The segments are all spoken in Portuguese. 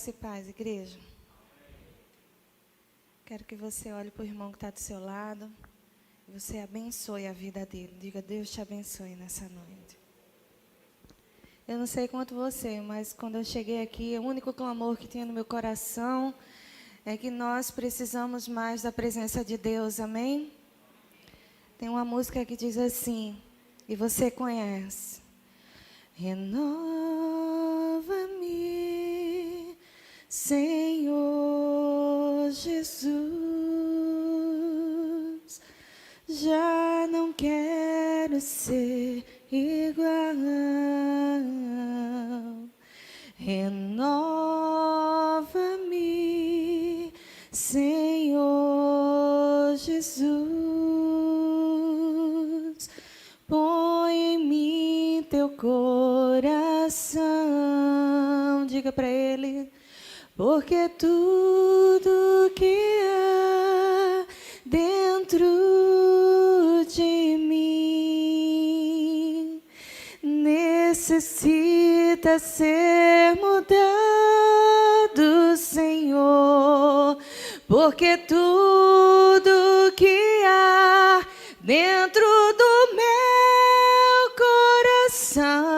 Graça e paz, igreja. Quero que você olhe para o irmão que está do seu lado e você abençoe a vida dele. Diga, Deus te abençoe nessa noite. Eu não sei quanto você, mas quando eu cheguei aqui, o único clamor que tinha no meu coração é que nós precisamos mais da presença de Deus, amém? Tem uma música que diz assim, e você conhece. Renova-me, Senhor Jesus, já não quero ser igual. Renova-me, Senhor Jesus, põe em mim teu coração. Diga para ele, porque tudo que há dentro de mim necessita ser mudado, Senhor, porque tudo que há dentro do meu coração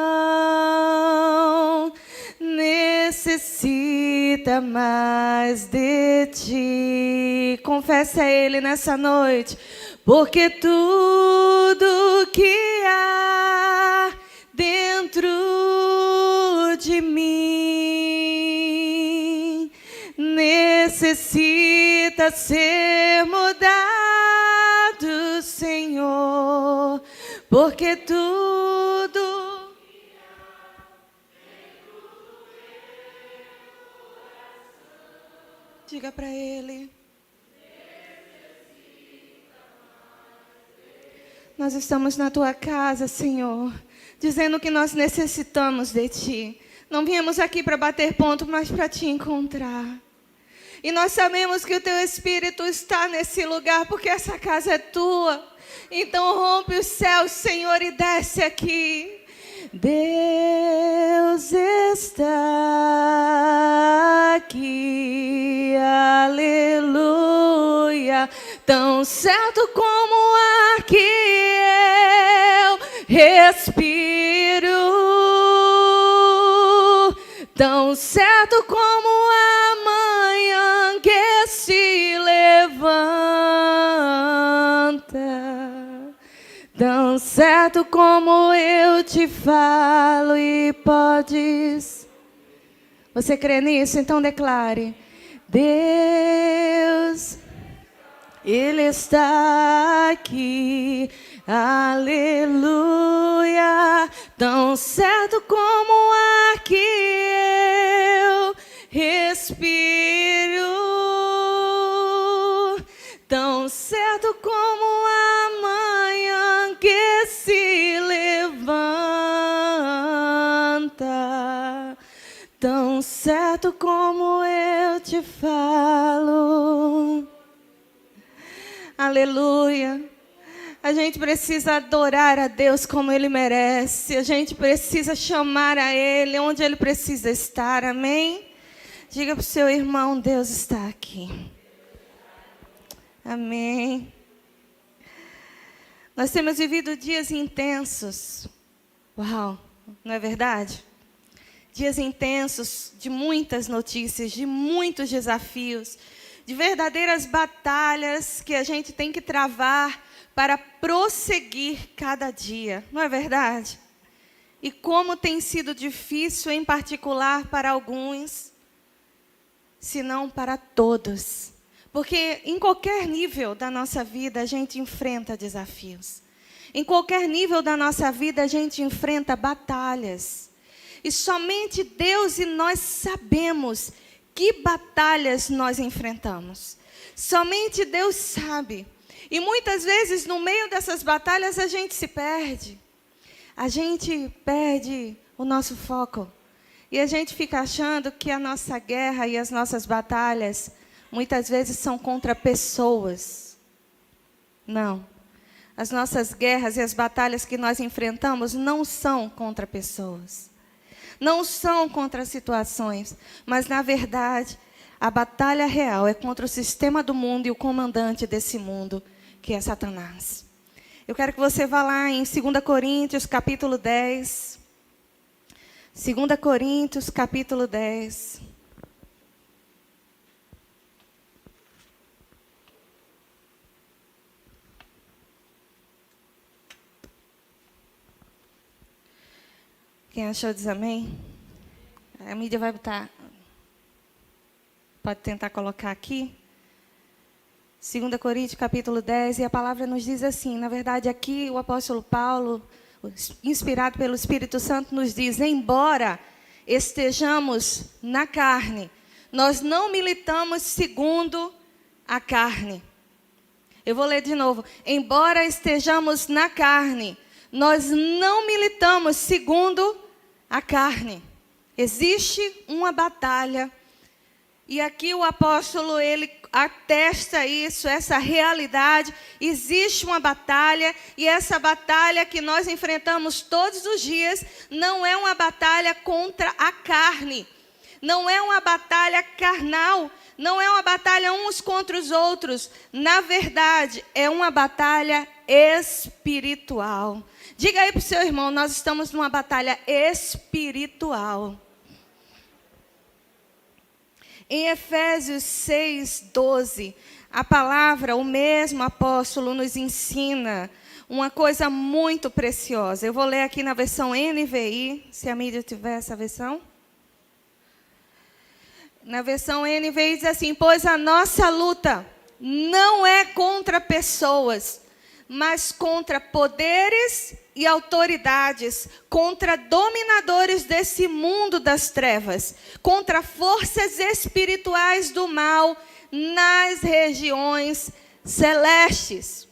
necessita mais de ti. Confesse a ele nessa noite, porque tudo que há dentro de mim necessita ser mudado, Senhor, porque tudo que há dentro do meu coração, diga para ele, nós estamos na tua casa, Senhor, dizendo que nós necessitamos de ti. Não viemos aqui para bater ponto, mas para te encontrar. E nós sabemos que o teu Espírito está nesse lugar, porque essa casa é tua. Então rompe os céus, Senhor, e desce aqui. Deus está aqui, aleluia, tão certo como o ar que eu respiro, tão certo como a manhã que se levanta, tão certo como eu te falo e podes. Você crê nisso? Então declare. Deus, Ele está aqui, aleluia, tão certo como o ar que eu respiro, tão certo como a manhã que se levanta, tão certo como eu te falo. Aleluia. A gente precisa adorar a Deus como Ele merece. A gente precisa chamar a Ele onde Ele precisa estar. Amém? Diga para o seu irmão, Deus está aqui. Amém. Nós temos vivido dias intensos. Uau, não é verdade? Dias intensos de muitas notícias, de muitos desafios, de verdadeiras batalhas que a gente tem que travar para prosseguir cada dia. Não é verdade? E como tem sido difícil, em particular para alguns, se não para todos. Porque em qualquer nível da nossa vida a gente enfrenta desafios. Em qualquer nível da nossa vida a gente enfrenta batalhas. E somente Deus e nós sabemos que batalhas nós enfrentamos. Somente Deus sabe. E muitas vezes no meio dessas batalhas a gente se perde. A gente perde o nosso foco. E a gente fica achando que a nossa guerra e as nossas batalhas muitas vezes são contra pessoas. Não. As nossas guerras e as batalhas que nós enfrentamos não são contra pessoas. não são contra as situações, mas, na verdade, a batalha real é contra o sistema do mundo e o comandante desse mundo, que é Satanás. Eu quero que você vá lá em 2 Coríntios, capítulo 10. 2 Coríntios, capítulo 10. Quem achou diz amém? A mídia vai botar. Pode tentar colocar aqui. 2 Coríntios, capítulo 10, e a palavra nos diz assim, na verdade aqui o apóstolo Paulo, inspirado pelo Espírito Santo, nos diz, embora estejamos na carne, nós não militamos segundo a carne. Eu vou ler de novo. Embora estejamos na carne, nós não militamos segundo a carne. Existe uma batalha. E aqui o apóstolo, ele atesta isso, essa realidade. Existe uma batalha, e essa batalha que nós enfrentamos todos os dias não é uma batalha contra a carne. Não é uma batalha carnal, não é uma batalha uns contra os outros. Na verdade, é uma batalha espiritual. Diga aí para o seu irmão, nós estamos numa batalha espiritual. Em Efésios 6:12, a palavra, o mesmo apóstolo nos ensina uma coisa muito preciosa. Eu vou ler aqui na versão NVI, se a mídia tiver essa versão. Na versão NVI diz assim, pois a nossa luta não é contra pessoas, mas contra poderes e autoridades, contra dominadores desse mundo das trevas, contra forças espirituais do mal nas regiões celestes.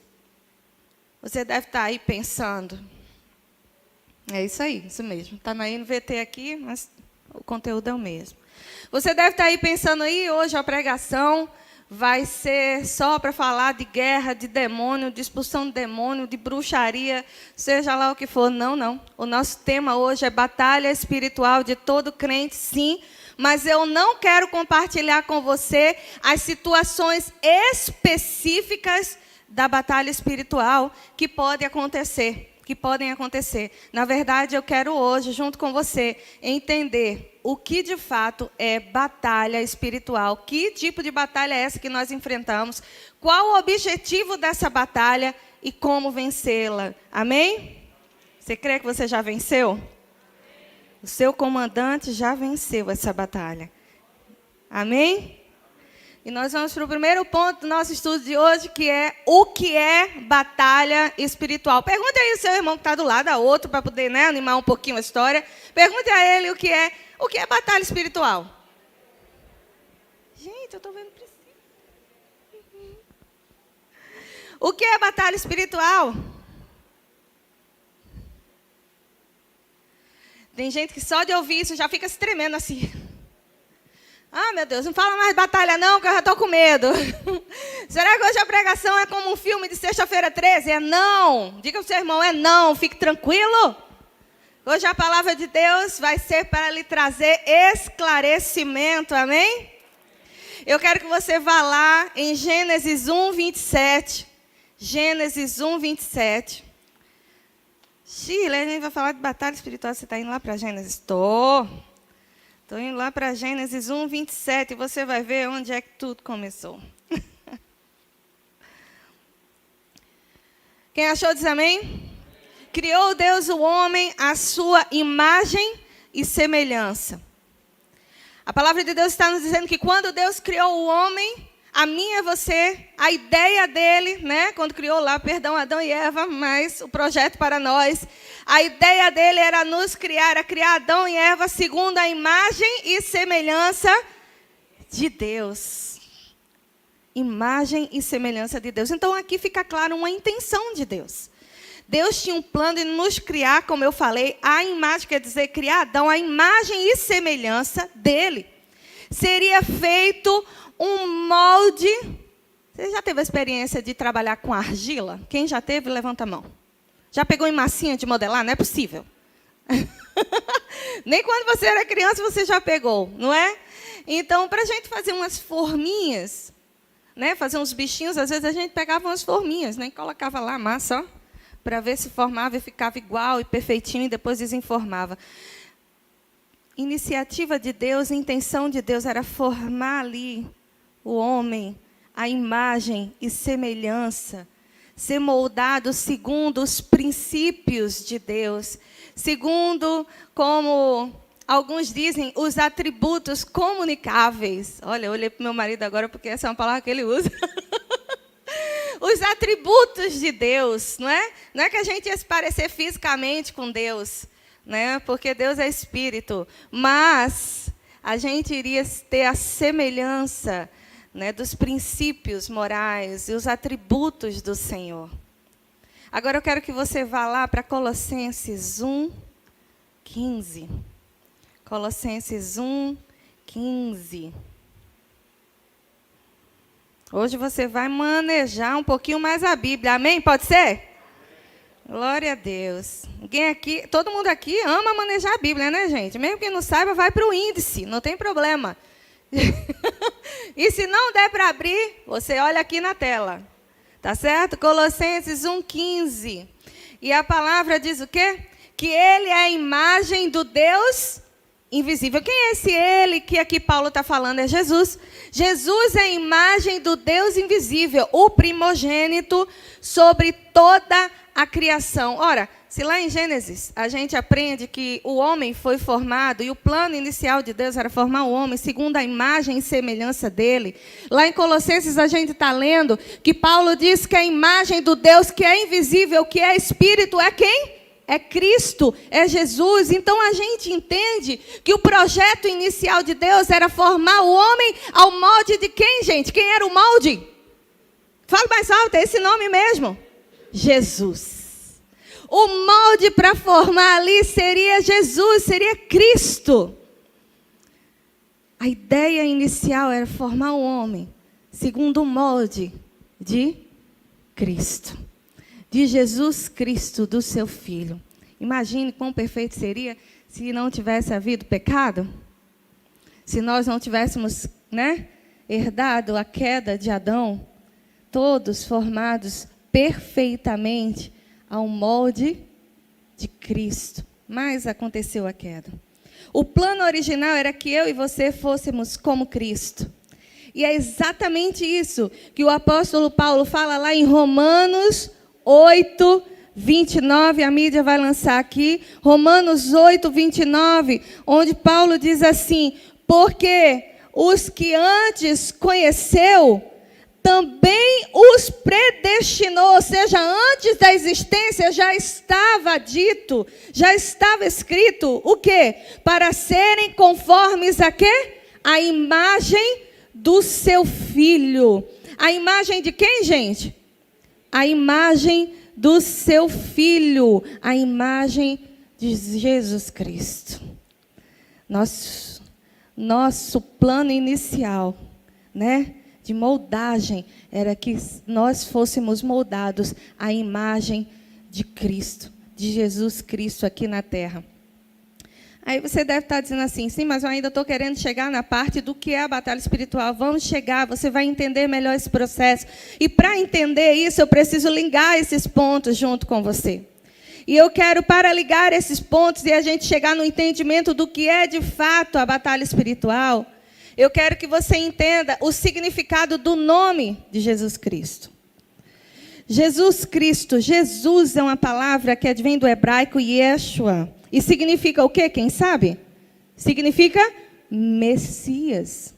Você deve estar aí pensando. É isso aí, isso mesmo. Está na NVT aqui, mas o conteúdo é o mesmo. Você deve estar aí pensando aí, hoje a pregação vai ser só para falar de guerra, de demônio, de expulsão de demônio, de bruxaria, seja lá o que for. Não, não. O nosso tema hoje é batalha espiritual de todo crente, sim. Mas eu não quero compartilhar com você as situações específicas da batalha espiritual que podem acontecer. Na verdade, eu quero hoje, junto com você, entender o que de fato é batalha espiritual. Que tipo de batalha é essa que nós enfrentamos? Qual o objetivo dessa batalha e como vencê-la? Amém? Você crê que você já venceu? O seu comandante já venceu essa batalha. Amém? E nós vamos para o primeiro ponto do nosso estudo de hoje, que é o que é batalha espiritual. Pergunte aí ao seu irmão que está do lado, a outro, para poder, né, animar um pouquinho a história. Pergunte a ele o que é batalha espiritual. Gente, eu estou vendo Priscila. O que é batalha espiritual? Tem gente que só de ouvir isso já fica se tremendo assim. Ah, meu Deus, não fala mais de batalha não, que eu já estou com medo. Será que hoje a pregação é como um filme de sexta-feira 13? É não. Diga para o seu irmão, é não, fique tranquilo. Hoje a palavra de Deus vai ser para lhe trazer esclarecimento, amém? Eu quero que você vá lá em Gênesis 1:27. Gênesis 1:27. Shirley, a gente vai falar de batalha espiritual, você está indo lá para Gênesis? Estou indo lá para Gênesis 1:27 e você vai ver onde é que tudo começou. Quem achou diz amém? Criou Deus o homem à sua imagem e semelhança. A palavra de Deus está nos dizendo que quando Deus criou o homem, a mim e você, a ideia dele, né, quando criou lá, Adão e Eva, mas o projeto para nós, a ideia dele era nos criar, era criar Adão e Eva segundo a imagem e semelhança de Deus. Imagem e semelhança de Deus. Então aqui fica claro uma intenção de Deus. Deus tinha um plano de nos criar, como eu falei, a imagem, quer dizer, criar Adão, a imagem e semelhança dele. Seria feito um molde. Você já teve a experiência de trabalhar com argila? Quem já teve, levanta a mão. Já pegou em massinha de modelar? Não é possível. Nem quando você era criança você já pegou, não é? Então, para a gente fazer umas forminhas, né, fazer uns bichinhos, às vezes a gente pegava umas forminhas, né, e colocava lá a massa, para ver se formava e ficava igual e perfeitinho, e depois desenformava. Iniciativa de Deus, intenção de Deus era formar ali o homem, a imagem e semelhança, ser moldado segundo os princípios de Deus, segundo, como alguns dizem, os atributos comunicáveis. Olha, eu olhei para o meu marido agora, porque essa é uma palavra que ele usa. Os atributos de Deus, não é? Não é que a gente ia se parecer fisicamente com Deus, né? Porque Deus é espírito, mas a gente iria ter a semelhança, né, dos princípios morais e os atributos do Senhor. Agora eu quero que você vá lá para Colossenses 1:15. Colossenses 1:15. Hoje você vai manejar um pouquinho mais a Bíblia, amém? Pode ser? Glória a Deus. Ninguém aqui, todo mundo aqui ama manejar a Bíblia, né, gente? Mesmo que não saiba, vai para o índice, não tem problema. E se não der para abrir, você olha aqui na tela. Tá certo? Colossenses 1:15. E a palavra diz o quê? Que ele é a imagem do Deus invisível. Quem é esse ele que aqui Paulo está falando? É Jesus. Jesus é a imagem do Deus invisível, o primogênito sobre toda a criação. Ora, se lá em Gênesis a gente aprende que o homem foi formado, e o plano inicial de Deus era formar o homem segundo a imagem e semelhança dele, lá em Colossenses a gente está lendo que Paulo diz que a imagem do Deus que é invisível, que é espírito, é quem? É Cristo, é Jesus. Então a gente entende que o projeto inicial de Deus era formar o homem ao molde de quem, gente? Quem era o molde? Fala mais alto, é esse nome mesmo. Jesus. O molde para formar ali seria Jesus, seria Cristo. A ideia inicial era formar o homem segundo o molde de Cristo. De Jesus Cristo, do seu Filho. Imagine quão perfeito seria se não tivesse havido pecado. Se nós não tivéssemos, né, herdado a queda de Adão. Todos formados perfeitamente ao molde de Cristo. Mas aconteceu a queda. O plano original era que eu e você fôssemos como Cristo. E é exatamente isso que o apóstolo Paulo fala lá em Romanos 8:29, a mídia vai lançar aqui, Romanos 8:29, onde Paulo diz assim: porque os que antes conheceu, também os predestinou, ou seja, antes da existência já estava dito, já estava escrito, o quê? Para serem conformes a quê? A imagem do seu Filho. A imagem de quem, gente? A imagem do seu Filho, a imagem de Jesus Cristo. Nosso plano inicial, né, de moldagem, era que nós fôssemos moldados à imagem de Cristo, de Jesus Cristo aqui na terra. Aí você deve estar dizendo assim, sim, mas eu ainda estou querendo chegar na parte do que é a batalha espiritual. Vamos chegar, você vai entender melhor esse processo. E para entender isso, eu preciso ligar esses pontos junto com você. E eu quero, para ligar esses pontos e a gente chegar no entendimento do que é de fato a batalha espiritual, eu quero que você entenda o significado do nome de Jesus Cristo. Jesus Cristo, Jesus é uma palavra que advém do hebraico Yeshua. E significa o quê? Quem sabe? Significa Messias.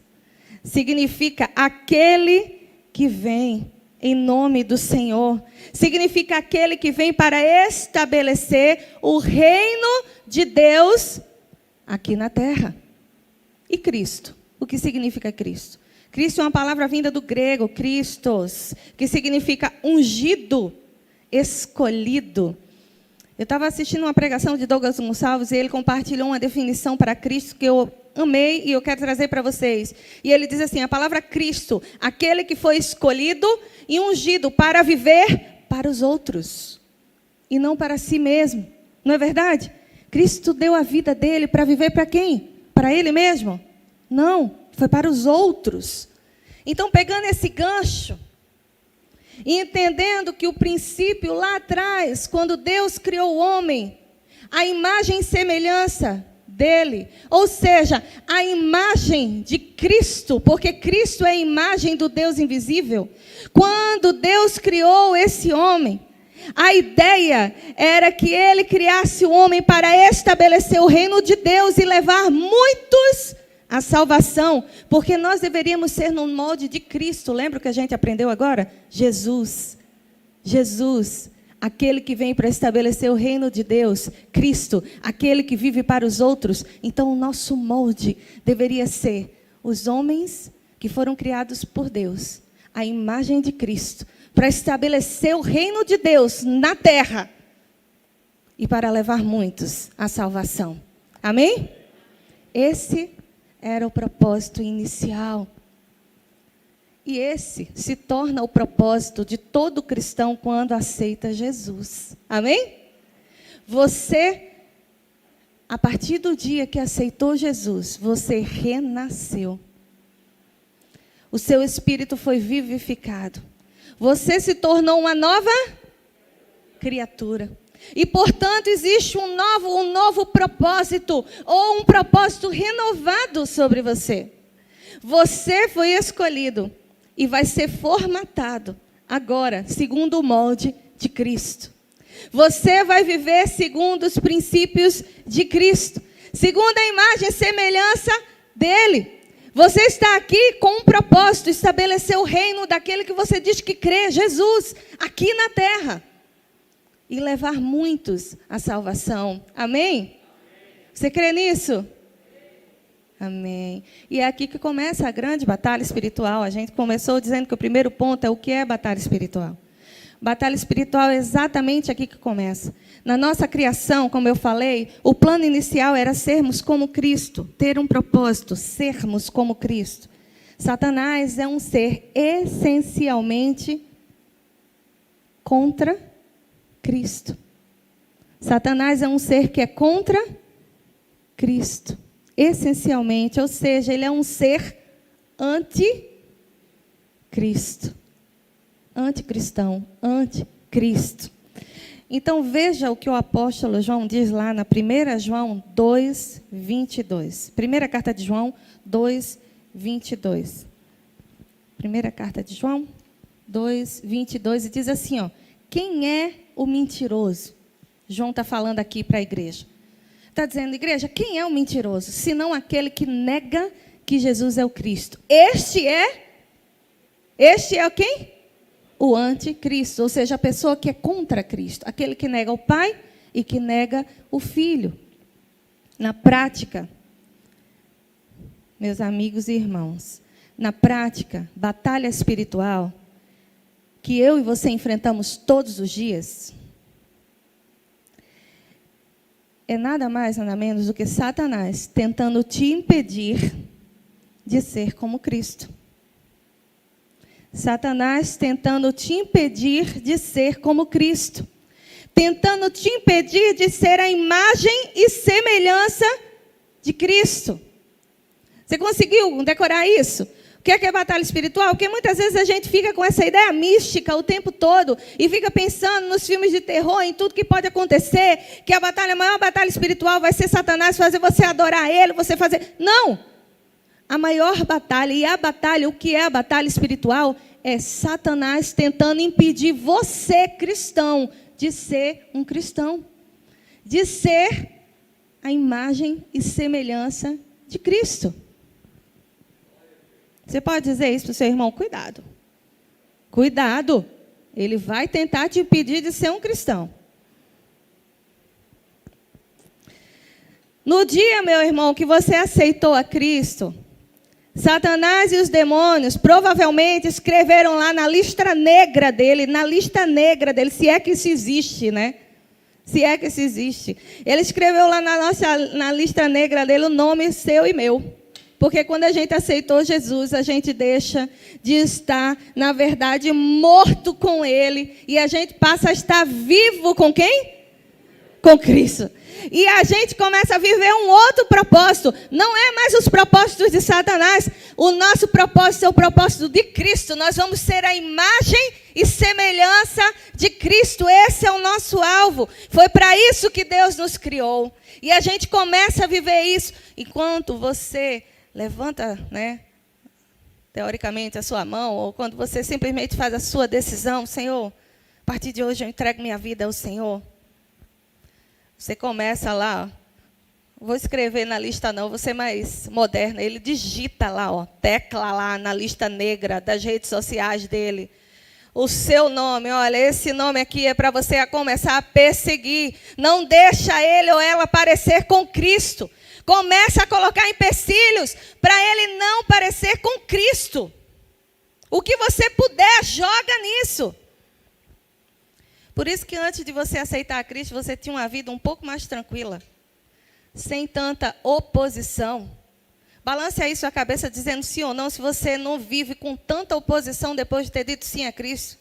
Significa aquele que vem em nome do Senhor. Significa aquele que vem para estabelecer o reino de Deus aqui na terra. E Cristo? O que significa Cristo? Cristo é uma palavra vinda do grego, Christos, que significa ungido, escolhido. Eu estava assistindo uma pregação de Douglas Gonçalves e ele compartilhou uma definição para Cristo que eu amei e eu quero trazer para vocês. E ele diz assim, a palavra Cristo, aquele que foi escolhido e ungido para viver para os outros e não para si mesmo. Não é verdade? Cristo deu a vida dele para viver para quem? Para ele mesmo? Não, foi para os outros. Então, pegando esse gancho, e entendendo que o princípio lá atrás, quando Deus criou o homem, a imagem e semelhança dele, ou seja, a imagem de Cristo, porque Cristo é a imagem do Deus invisível. Quando Deus criou esse homem, a ideia era que ele criasse o homem para estabelecer o reino de Deus e levar muitos à salvação, porque nós deveríamos ser no molde de Cristo. Lembra o que a gente aprendeu agora? Jesus, aquele que vem para estabelecer o reino de Deus. Cristo, aquele que vive para os outros. Então o nosso molde deveria ser os homens que foram criados por Deus, a imagem de Cristo, para estabelecer o reino de Deus na terra e para levar muitos à salvação. Amém? Esse era o propósito inicial. E esse se torna o propósito de todo cristão quando aceita Jesus. Amém? Você, a partir do dia que aceitou Jesus, você renasceu. O seu espírito foi vivificado. Você se tornou uma nova criatura. E, portanto, existe um novo propósito, ou um propósito renovado sobre você. Você foi escolhido e vai ser formatado agora, segundo o molde de Cristo. Você vai viver segundo os princípios de Cristo, segundo a imagem e semelhança dele. Você está aqui com um propósito, estabelecer o reino daquele que você diz que crê, Jesus, aqui na terra. E levar muitos à salvação. Amém? Você crê nisso? Amém. E é aqui que começa a grande batalha espiritual. A gente começou dizendo que o primeiro ponto é o que é batalha espiritual. Batalha espiritual é exatamente aqui que começa. Na nossa criação, como eu falei, o plano inicial era sermos como Cristo, ter um propósito, sermos como Cristo. Satanás é um ser essencialmente contra Cristo. Satanás é um ser que é contra Cristo, essencialmente, ou seja, ele é um ser anticristo, anticristão, anticristo. Então veja o que o apóstolo João diz lá na 1 João 2:22. Primeira carta de João 2:22. Primeira carta de João 2:22, e diz assim, ó: quem é o mentiroso? João está falando aqui para a igreja. Está dizendo, igreja, quem é o mentiroso? Senão aquele que nega que Jesus é o Cristo. Este é o quem? O anticristo, ou seja, a pessoa que é contra Cristo. Aquele que nega o Pai e que nega o Filho. Na prática, meus amigos e irmãos, na prática, batalha espiritual, que eu e você enfrentamos todos os dias, é nada mais, nada menos do que Satanás tentando te impedir de ser como Cristo. Satanás tentando te impedir de ser como Cristo. Tentando te impedir de ser a imagem e semelhança de Cristo. Você conseguiu decorar isso? O que é batalha espiritual? Porque muitas vezes a gente fica com essa ideia mística o tempo todo e fica pensando nos filmes de terror, em tudo que pode acontecer, que a maior batalha espiritual vai ser Satanás fazer você adorar ele, você fazer... Não! A maior batalha, e a batalha, o que é a batalha espiritual? É Satanás tentando impedir você, cristão, de ser um cristão. De ser a imagem e semelhança de Cristo. Você pode dizer isso para o seu irmão? Cuidado. Cuidado. Ele vai tentar te impedir de ser um cristão. No dia, meu irmão, que você aceitou a Cristo, Satanás e os demônios provavelmente escreveram lá na lista negra dele, se é que isso existe, né? Se é que isso existe. Ele escreveu lá na lista negra dele o nome seu e meu. Porque quando a gente aceitou Jesus, a gente deixa de estar, na verdade, morto com Ele. E a gente passa a estar vivo com quem? Com Cristo. E a gente começa a viver um outro propósito. Não é mais os propósitos de Satanás. O nosso propósito é o propósito de Cristo. Nós vamos ser a imagem e semelhança de Cristo. Esse é o nosso alvo. Foi para isso que Deus nos criou. E a gente começa a viver isso. Enquanto você levanta, teoricamente, a sua mão, ou quando você simplesmente faz a sua decisão, Senhor, a partir de hoje eu entrego minha vida ao Senhor. Você começa lá, vou escrever na lista não, vou ser mais moderna. Ele digita lá, tecla lá na lista negra das redes sociais dele. O seu nome, olha, esse nome aqui é para você começar a perseguir. Não deixa ele ou ela parecer com Cristo. Começa a colocar empecilhos para ele não parecer com Cristo. O que você puder, joga nisso. Por isso que antes de você aceitar a Cristo, você tinha uma vida um pouco mais tranquila. Sem tanta oposição. Balance aí sua cabeça dizendo sim ou não, se você não vive com tanta oposição depois de ter dito sim a Cristo.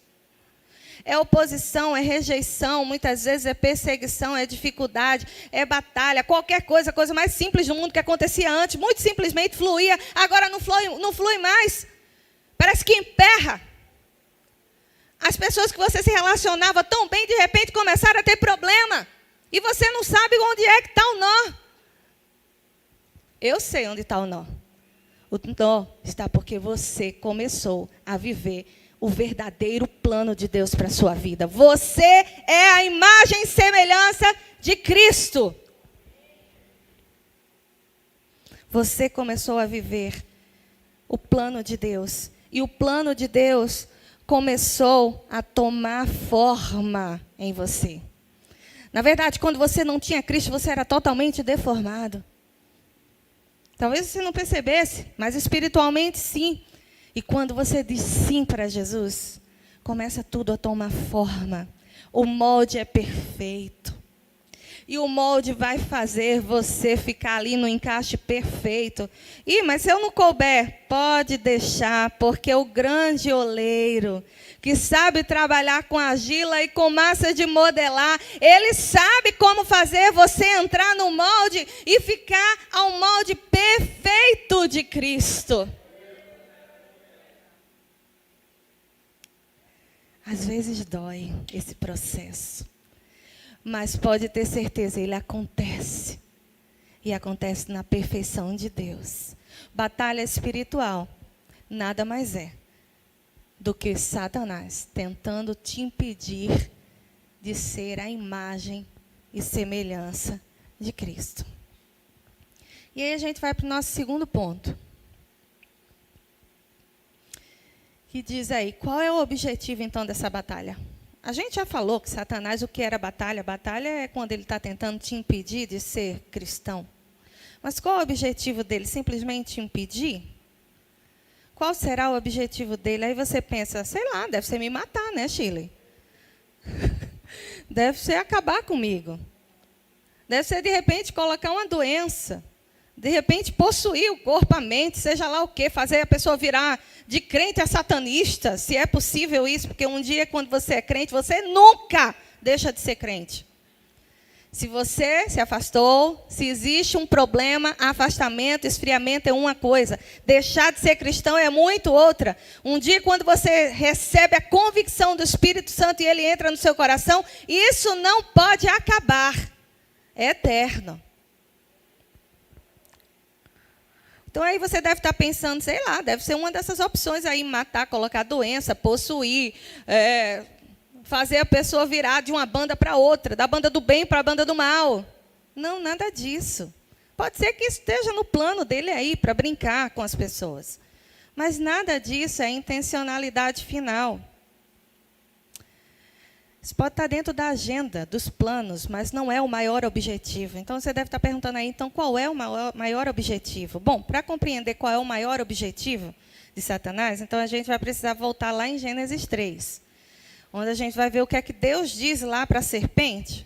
É oposição, é rejeição, muitas vezes é perseguição, é dificuldade, é batalha, qualquer coisa, a coisa mais simples do mundo que acontecia antes, muito simplesmente fluía, agora não flui mais. Parece que emperra. As pessoas que você se relacionava tão bem, de repente começaram a ter problema. E você não sabe onde é que está o nó. Eu sei onde está o nó. O nó está porque você começou a viver o verdadeiro plano de Deus para a sua vida. Você é a imagem e semelhança de Cristo. Você começou a viver o plano de Deus. E o plano de Deus começou a tomar forma em você. Na verdade, quando você não tinha Cristo, você era totalmente deformado. Talvez você não percebesse, mas espiritualmente sim. E quando você diz sim para Jesus, começa tudo a tomar forma. O molde é perfeito. E o molde vai fazer você ficar ali no encaixe perfeito. Mas se eu não couber, pode deixar, porque o grande oleiro, que sabe trabalhar com argila e com massa de modelar, ele sabe como fazer você entrar no molde e ficar ao molde perfeito de Cristo. Às vezes dói esse processo. Mas pode ter certeza, ele acontece. E acontece na perfeição de Deus. Batalha espiritual nada mais é do que Satanás tentando te impedir de ser a imagem e semelhança de Cristo. E aí a gente vai para o nosso segundo ponto. Que diz aí, qual é o objetivo então dessa batalha? A gente já falou que Satanás, o que era batalha? Batalha é quando ele está tentando te impedir de ser cristão. Mas qual é o objetivo dele? Simplesmente impedir? Qual será o objetivo dele? Aí você pensa, sei lá, deve ser me matar, né, Shirley? Deve ser acabar comigo. Deve ser, de repente, colocar uma doença. De repente, possuir o corpo, a mente, seja lá o quê, fazer a pessoa virar de crente a satanista, se é possível isso, porque um dia, quando você é crente, você nunca deixa de ser crente. Se você se afastou, se existe um problema, afastamento, esfriamento é uma coisa. Deixar de ser cristão é muito outra. Um dia, quando você recebe a convicção do Espírito Santo e ele entra no seu coração, isso não pode acabar. É eterno. Então, aí você deve estar pensando, sei lá, deve ser uma dessas opções aí, matar, colocar doença, possuir, fazer a pessoa virar de uma banda para outra, da banda do bem para a banda do mal. Não, nada disso. Pode ser que esteja no plano dele aí, para brincar com as pessoas. Mas nada disso é intencionalidade final. Isso pode estar dentro da agenda, dos planos, mas não é o maior objetivo. Então, você deve estar perguntando aí, então, qual é o maior objetivo? Bom, para compreender qual é o maior objetivo de Satanás, então a gente vai precisar voltar lá em Gênesis 3, onde a gente vai ver o que é que Deus diz lá para a serpente,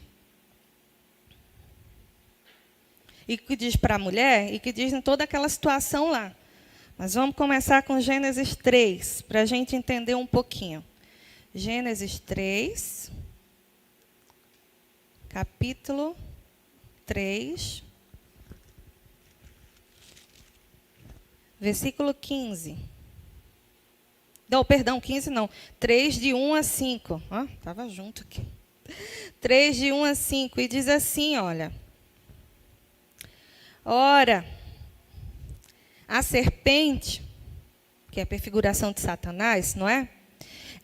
e que diz para a mulher, e que diz em toda aquela situação lá. Mas vamos começar com Gênesis 3, para a gente entender um pouquinho. Gênesis 3, capítulo 3, versículo 15. Não, perdão, 15 não. 3, de 1 a 5. Estava junto aqui. 3, de 1 a 5. E diz assim, olha. Ora, a serpente, que é a prefiguração de Satanás, não é?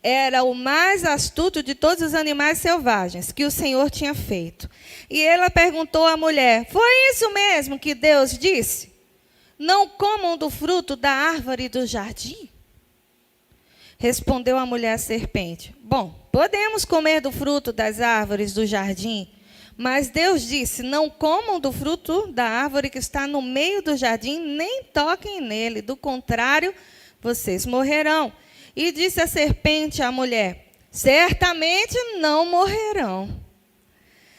Era o mais astuto de todos os animais selvagens que o Senhor tinha feito. E ela perguntou à mulher, foi isso mesmo que Deus disse? Não comam do fruto da árvore do jardim? Respondeu a mulher à serpente, bom, podemos comer do fruto das árvores do jardim, mas Deus disse, não comam do fruto da árvore que está no meio do jardim, nem toquem nele, do contrário, vocês morrerão. E disse a serpente à mulher, certamente não morrerão.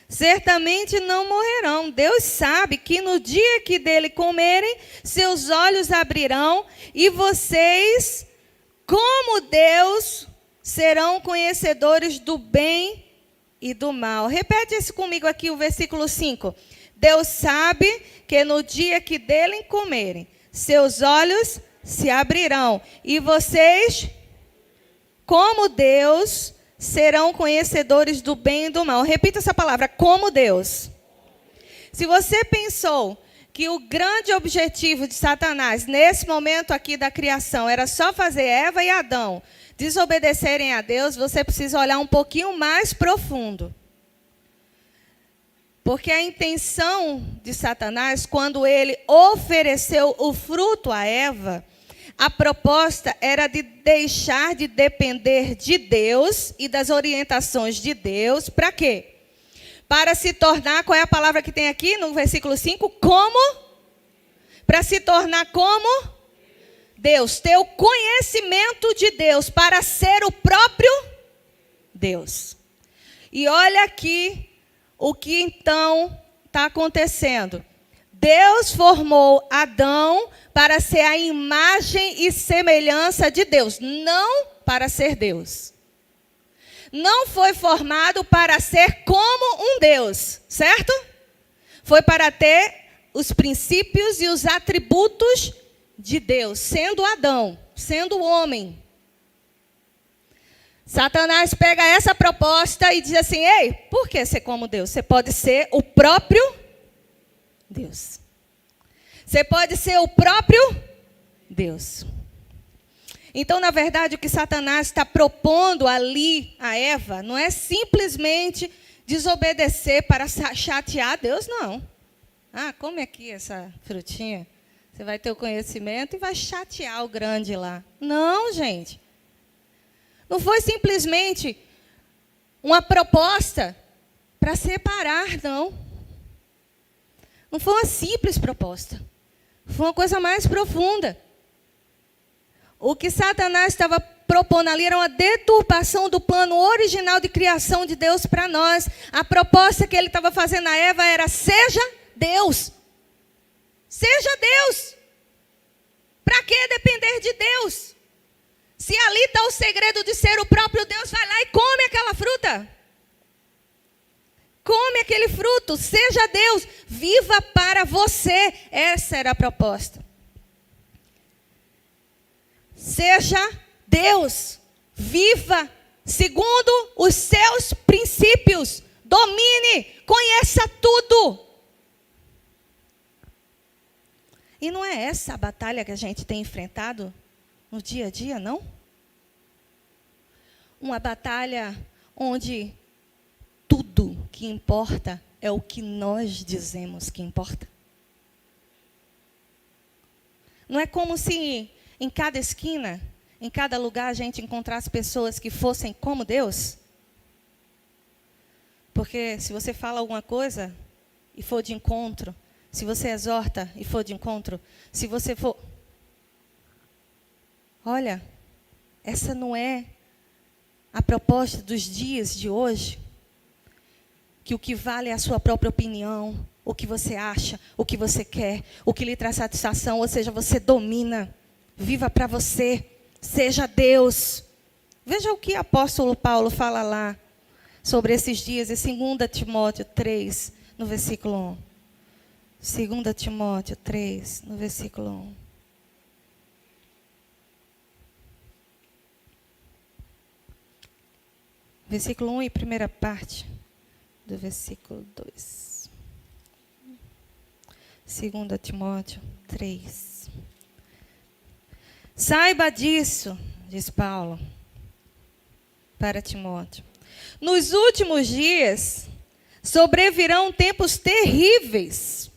Certamente não morrerão. Deus sabe que no dia que dele comerem, seus olhos abrirão e vocês, como Deus, serão conhecedores do bem e do mal. Repete isso comigo aqui, o versículo 5. Deus sabe que no dia que dele comerem, seus olhos se abrirão e vocês, como Deus, serão conhecedores do bem e do mal. Repita essa palavra, como Deus. Se você pensou que o grande objetivo de Satanás, nesse momento aqui da criação, era só fazer Eva e Adão desobedecerem a Deus, você precisa olhar um pouquinho mais profundo. Porque a intenção de Satanás, quando ele ofereceu o fruto a Eva, a proposta era de deixar de depender de Deus e das orientações de Deus. Para quê? Para se tornar, qual é a palavra que tem aqui no versículo 5? Como? Para se tornar como? Deus. Ter o conhecimento de Deus para ser o próprio Deus. E olha aqui o que então está acontecendo. Deus formou Adão para ser a imagem e semelhança de Deus, não para ser Deus. Não foi formado para ser como um Deus, certo? Foi para ter os princípios e os atributos de Deus, sendo Adão, sendo homem. Satanás pega essa proposta e diz assim, ei, por que ser como Deus? Você pode ser o próprio Deus. Você pode ser o próprio Deus. Então, na verdade, o que Satanás está propondo ali a Eva não é simplesmente desobedecer para chatear Deus, não. Come aqui essa frutinha. Você vai ter o conhecimento e vai chatear o grande lá. Não, gente. Não foi simplesmente uma proposta para separar, não. Não foi uma simples proposta. Foi uma coisa mais profunda. O que Satanás estava propondo ali era uma deturpação do plano original de criação de Deus para nós. A proposta que ele estava fazendo a Eva era, seja Deus. Seja Deus. Para que depender de Deus? Se ali está o segredo de ser o próprio Deus, vai lá e come aquela fruta. Come aquele fruto, seja Deus, viva para você. Essa era a proposta. Seja Deus, viva segundo os seus princípios, domine, conheça tudo. E não é essa a batalha que a gente tem enfrentado no dia a dia, não? Uma batalha onde tudo que importa é o que nós dizemos que importa. Não é como se em cada esquina, em cada lugar, a gente encontrasse pessoas que fossem como Deus. Porque se você fala alguma coisa e for de encontro, se você exorta e for de encontro, se você for... Olha, essa não é a proposta dos dias de hoje. Que o que vale é a sua própria opinião, o que você acha, o que você quer, o que lhe traz satisfação, ou seja, você domina. Viva para você, seja Deus. Veja o que o apóstolo Paulo fala lá sobre esses dias, em 2 Timóteo 3, no versículo 1. 2 Timóteo 3, no versículo 1. Versículo 1 e primeira parte do versículo 2. 2 Timóteo 3. Saiba disso, diz Paulo para Timóteo. Nos últimos dias sobrevirão tempos terríveis.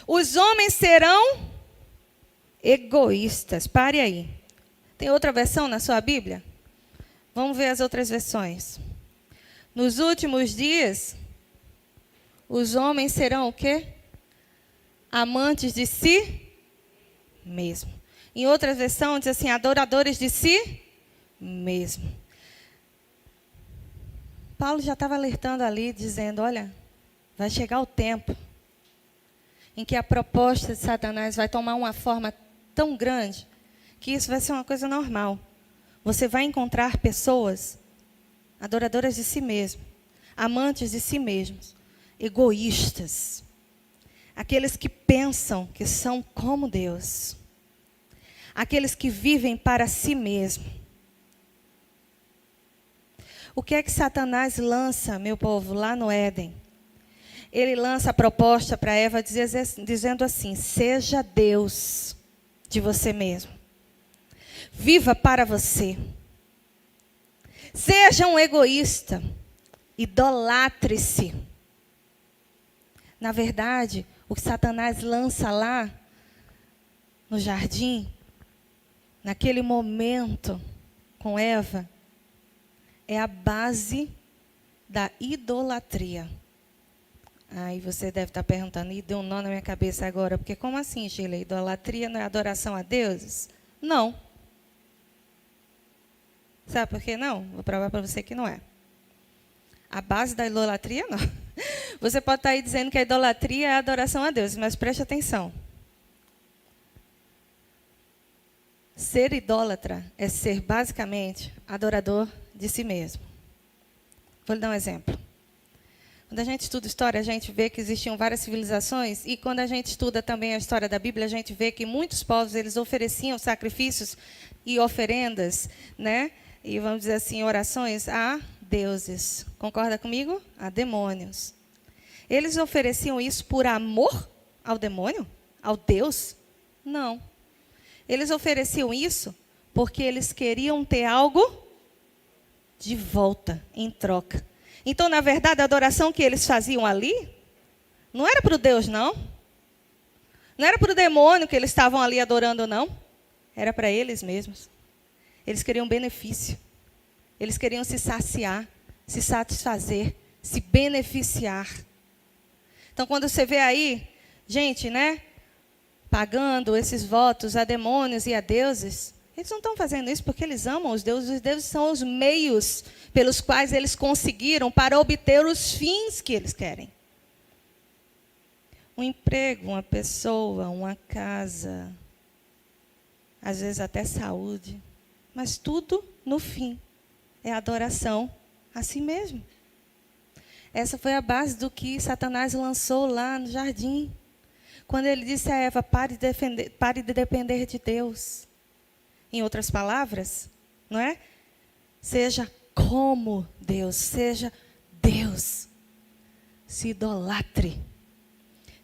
Os homens serão egoístas. Pare aí. Tem outra versão na sua Bíblia? Vamos ver as outras versões. Nos últimos dias, os homens serão o quê? Amantes de si mesmo. Em outra versão diz assim, adoradores de si mesmo. Paulo já estava alertando ali, dizendo, olha, vai chegar o tempo em que a proposta de Satanás vai tomar uma forma tão grande que isso vai ser uma coisa normal. Você vai encontrar pessoas adoradoras de si mesmo, amantes de si mesmos, egoístas, aqueles que pensam que são como Deus, aqueles que vivem para si mesmo. O que é que Satanás lança, meu povo, lá no Éden? Ele lança a proposta para Eva dizendo assim, seja Deus de você mesmo. Viva para você. Seja um egoísta. Idolatre-se. Na verdade, o que Satanás lança lá no jardim, naquele momento com Eva, é a base da idolatria. Aí você deve estar perguntando, e deu um nó na minha cabeça agora, porque como assim, Sheila? Idolatria não é adoração a deuses? Não. Sabe por que não? Vou provar para você que não é. A base da idolatria, não. Você pode estar aí dizendo que a idolatria é a adoração a Deus, mas preste atenção. Ser idólatra é ser, basicamente, adorador de si mesmo. Vou lhe dar um exemplo. Quando a gente estuda história, a gente vê que existiam várias civilizações, e quando a gente estuda também a história da Bíblia, a gente vê que muitos povos, eles ofereciam sacrifícios e oferendas, né? E vamos dizer assim, orações a deuses. Concorda comigo? A demônios. Eles ofereciam isso por amor ao demônio? Ao Deus? Não. Eles ofereciam isso porque eles queriam ter algo de volta, em troca. Então, na verdade, a adoração que eles faziam ali, não era para o Deus, não. Não era para o demônio que eles estavam ali adorando, não. Era para eles mesmos. Eles queriam benefício. Eles queriam se saciar, se satisfazer, se beneficiar. Então, quando você vê aí, gente, né, pagando esses votos a demônios e a deuses, eles não estão fazendo isso porque eles amam os deuses são os meios pelos quais eles conseguiram para obter os fins que eles querem. Um emprego, uma pessoa, uma casa, às vezes até saúde, mas tudo, no fim, é adoração a si mesmo. Essa foi a base do que Satanás lançou lá no jardim. Quando ele disse a Eva, pare de depender de Deus. Em outras palavras, não é? Seja como Deus, seja Deus. Se idolatre.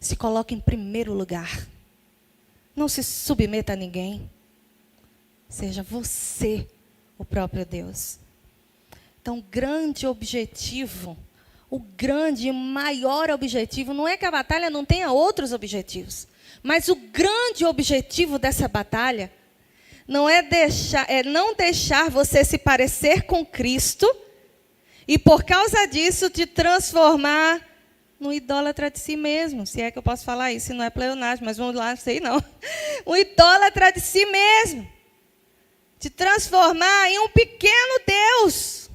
Se coloque em primeiro lugar. Não se submeta a ninguém. Seja você o próprio Deus. Então, o grande objetivo, o grande e maior objetivo, não é que a batalha não tenha outros objetivos, mas o grande objetivo dessa batalha não não deixar você se parecer com Cristo e, por causa disso, te transformar no idólatra de si mesmo. Se é que eu posso falar isso, se não é pleonasmo, mas vamos lá, não sei não. Um idólatra de si mesmo. Te transformar em um pequeno Deus.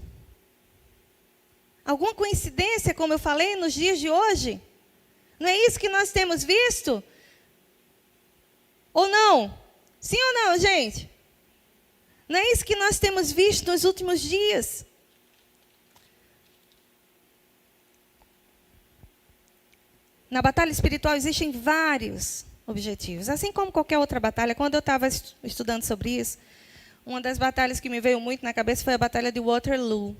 Alguma coincidência, como eu falei, nos dias de hoje? Não é isso que nós temos visto? Ou não? Sim ou não, gente? Não é isso que nós temos visto nos últimos dias? Na batalha espiritual existem vários objetivos. Assim como qualquer outra batalha. Quando eu estava estudando sobre isso, uma das batalhas que me veio muito na cabeça foi a Batalha de Waterloo.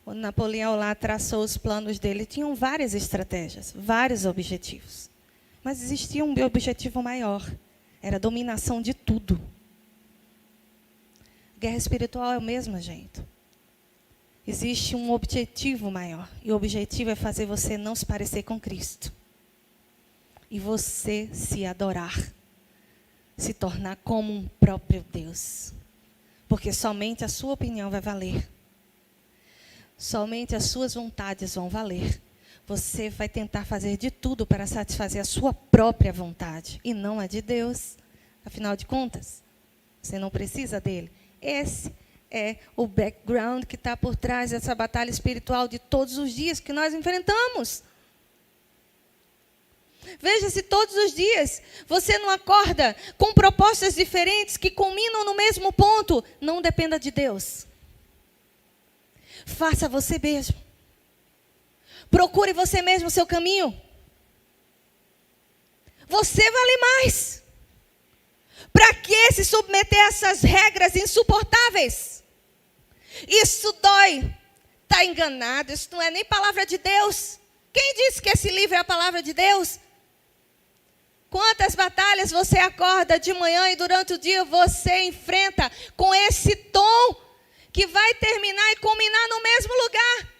Quando Napoleão lá traçou os planos dele, tinham várias estratégias, vários objetivos. Mas existia um objetivo maior. Era a dominação de tudo. Guerra espiritual é o mesmo jeito. Existe um objetivo maior. E o objetivo é fazer você não se parecer com Cristo. E você se adorar. Se tornar como um próprio Deus. Porque somente a sua opinião vai valer. Somente as suas vontades vão valer. Você vai tentar fazer de tudo para satisfazer a sua própria vontade. E não a de Deus. Afinal de contas, você não precisa dele. Esse é o background que está por trás dessa batalha espiritual de todos os dias que nós enfrentamos. Veja se todos os dias você não acorda com propostas diferentes que culminam no mesmo ponto. Não dependa de Deus. Faça você mesmo. Procure você mesmo o seu caminho. Você vale mais. Para que se submeter a essas regras insuportáveis? Isso dói. Está enganado. Isso não é nem palavra de Deus. Quem disse que esse livro é a palavra de Deus? Quantas batalhas você acorda de manhã e durante o dia você enfrenta com esse tom que vai terminar e culminar no mesmo lugar?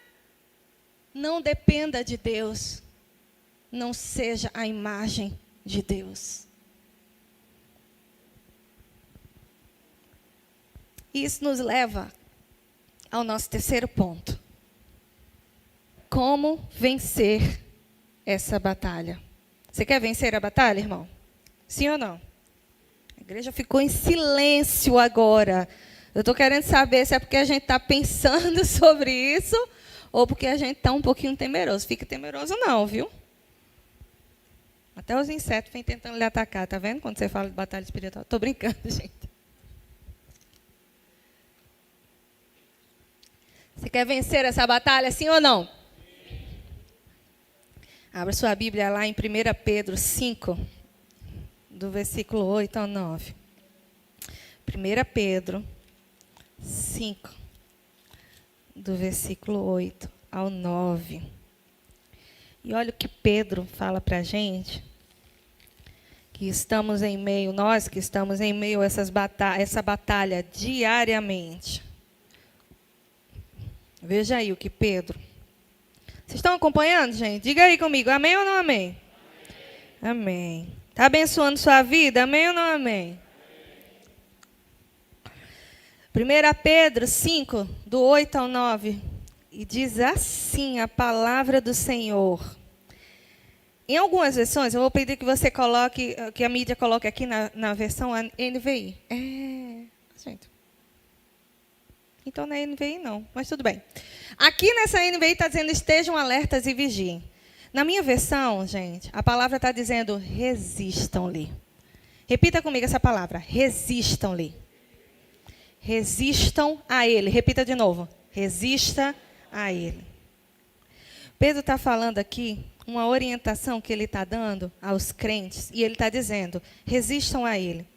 Não dependa de Deus. Não seja a imagem de Deus. Isso nos leva ao nosso terceiro ponto. Como vencer essa batalha? Você quer vencer a batalha, irmão? Sim ou não? A igreja ficou em silêncio agora. Eu estou querendo saber se é porque a gente está pensando sobre isso ou porque a gente está um pouquinho temeroso. Fica temeroso não, viu? Até os insetos vêm tentando lhe atacar, tá vendo? Quando você fala de batalha espiritual. Estou brincando, gente. Você quer vencer essa batalha, sim ou não? Abra sua Bíblia lá em 1 Pedro 5, do versículo 8 ao 9. 1 Pedro 5, do versículo 8 ao 9. E olha o que Pedro fala para a gente, que estamos em meio, nós que estamos em meio a essa batalha diariamente. Veja aí o que Pedro... Vocês estão acompanhando, gente? Diga aí comigo, amém ou não amém? Amém. Está abençoando sua vida, amém ou não amém? 1 Pedro 5, do 8 ao 9. E diz assim a palavra do Senhor. Em algumas versões, eu vou pedir que você coloque, que a mídia coloque aqui na versão NVI. Gente. Então não é NVI não, mas tudo bem. Aqui nessa NVI está dizendo estejam alertas e vigiem. Na minha versão, gente, a palavra está dizendo resistam-lhe. Repita comigo essa palavra, resistam-lhe. Resistam a ele. Repita de novo, resista a ele. Pedro está falando aqui uma orientação que ele está dando aos crentes. E ele está dizendo, resistam a ele.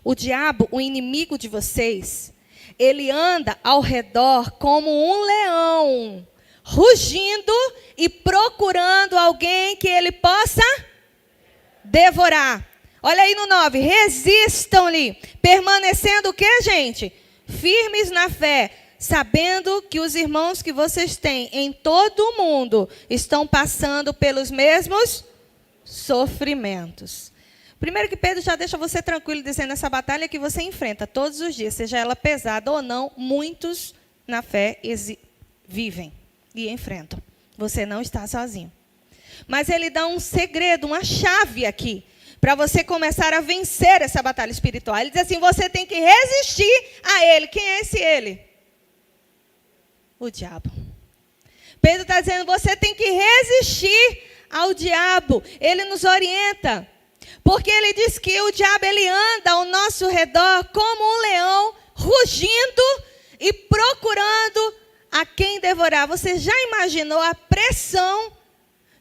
O diabo, o inimigo de vocês... Ele anda ao redor como um leão, rugindo e procurando alguém que ele possa devorar. Olha aí no 9, resistam-lhe, permanecendo o quê, gente? Firmes na fé, sabendo que os irmãos que vocês têm em todo o mundo estão passando pelos mesmos sofrimentos. Primeiro que Pedro já deixa você tranquilo, dizendo essa batalha que você enfrenta todos os dias, seja ela pesada ou não, muitos na fé vivem e enfrentam. Você não está sozinho. Mas ele dá um segredo, uma chave aqui, para você começar a vencer essa batalha espiritual. Ele diz assim, você tem que resistir a ele. Quem é esse ele? O diabo. Pedro está dizendo, você tem que resistir ao diabo. Ele nos orienta. Porque ele diz que o diabo ele anda ao nosso redor como um leão, rugindo e procurando a quem devorar. Você já imaginou a pressão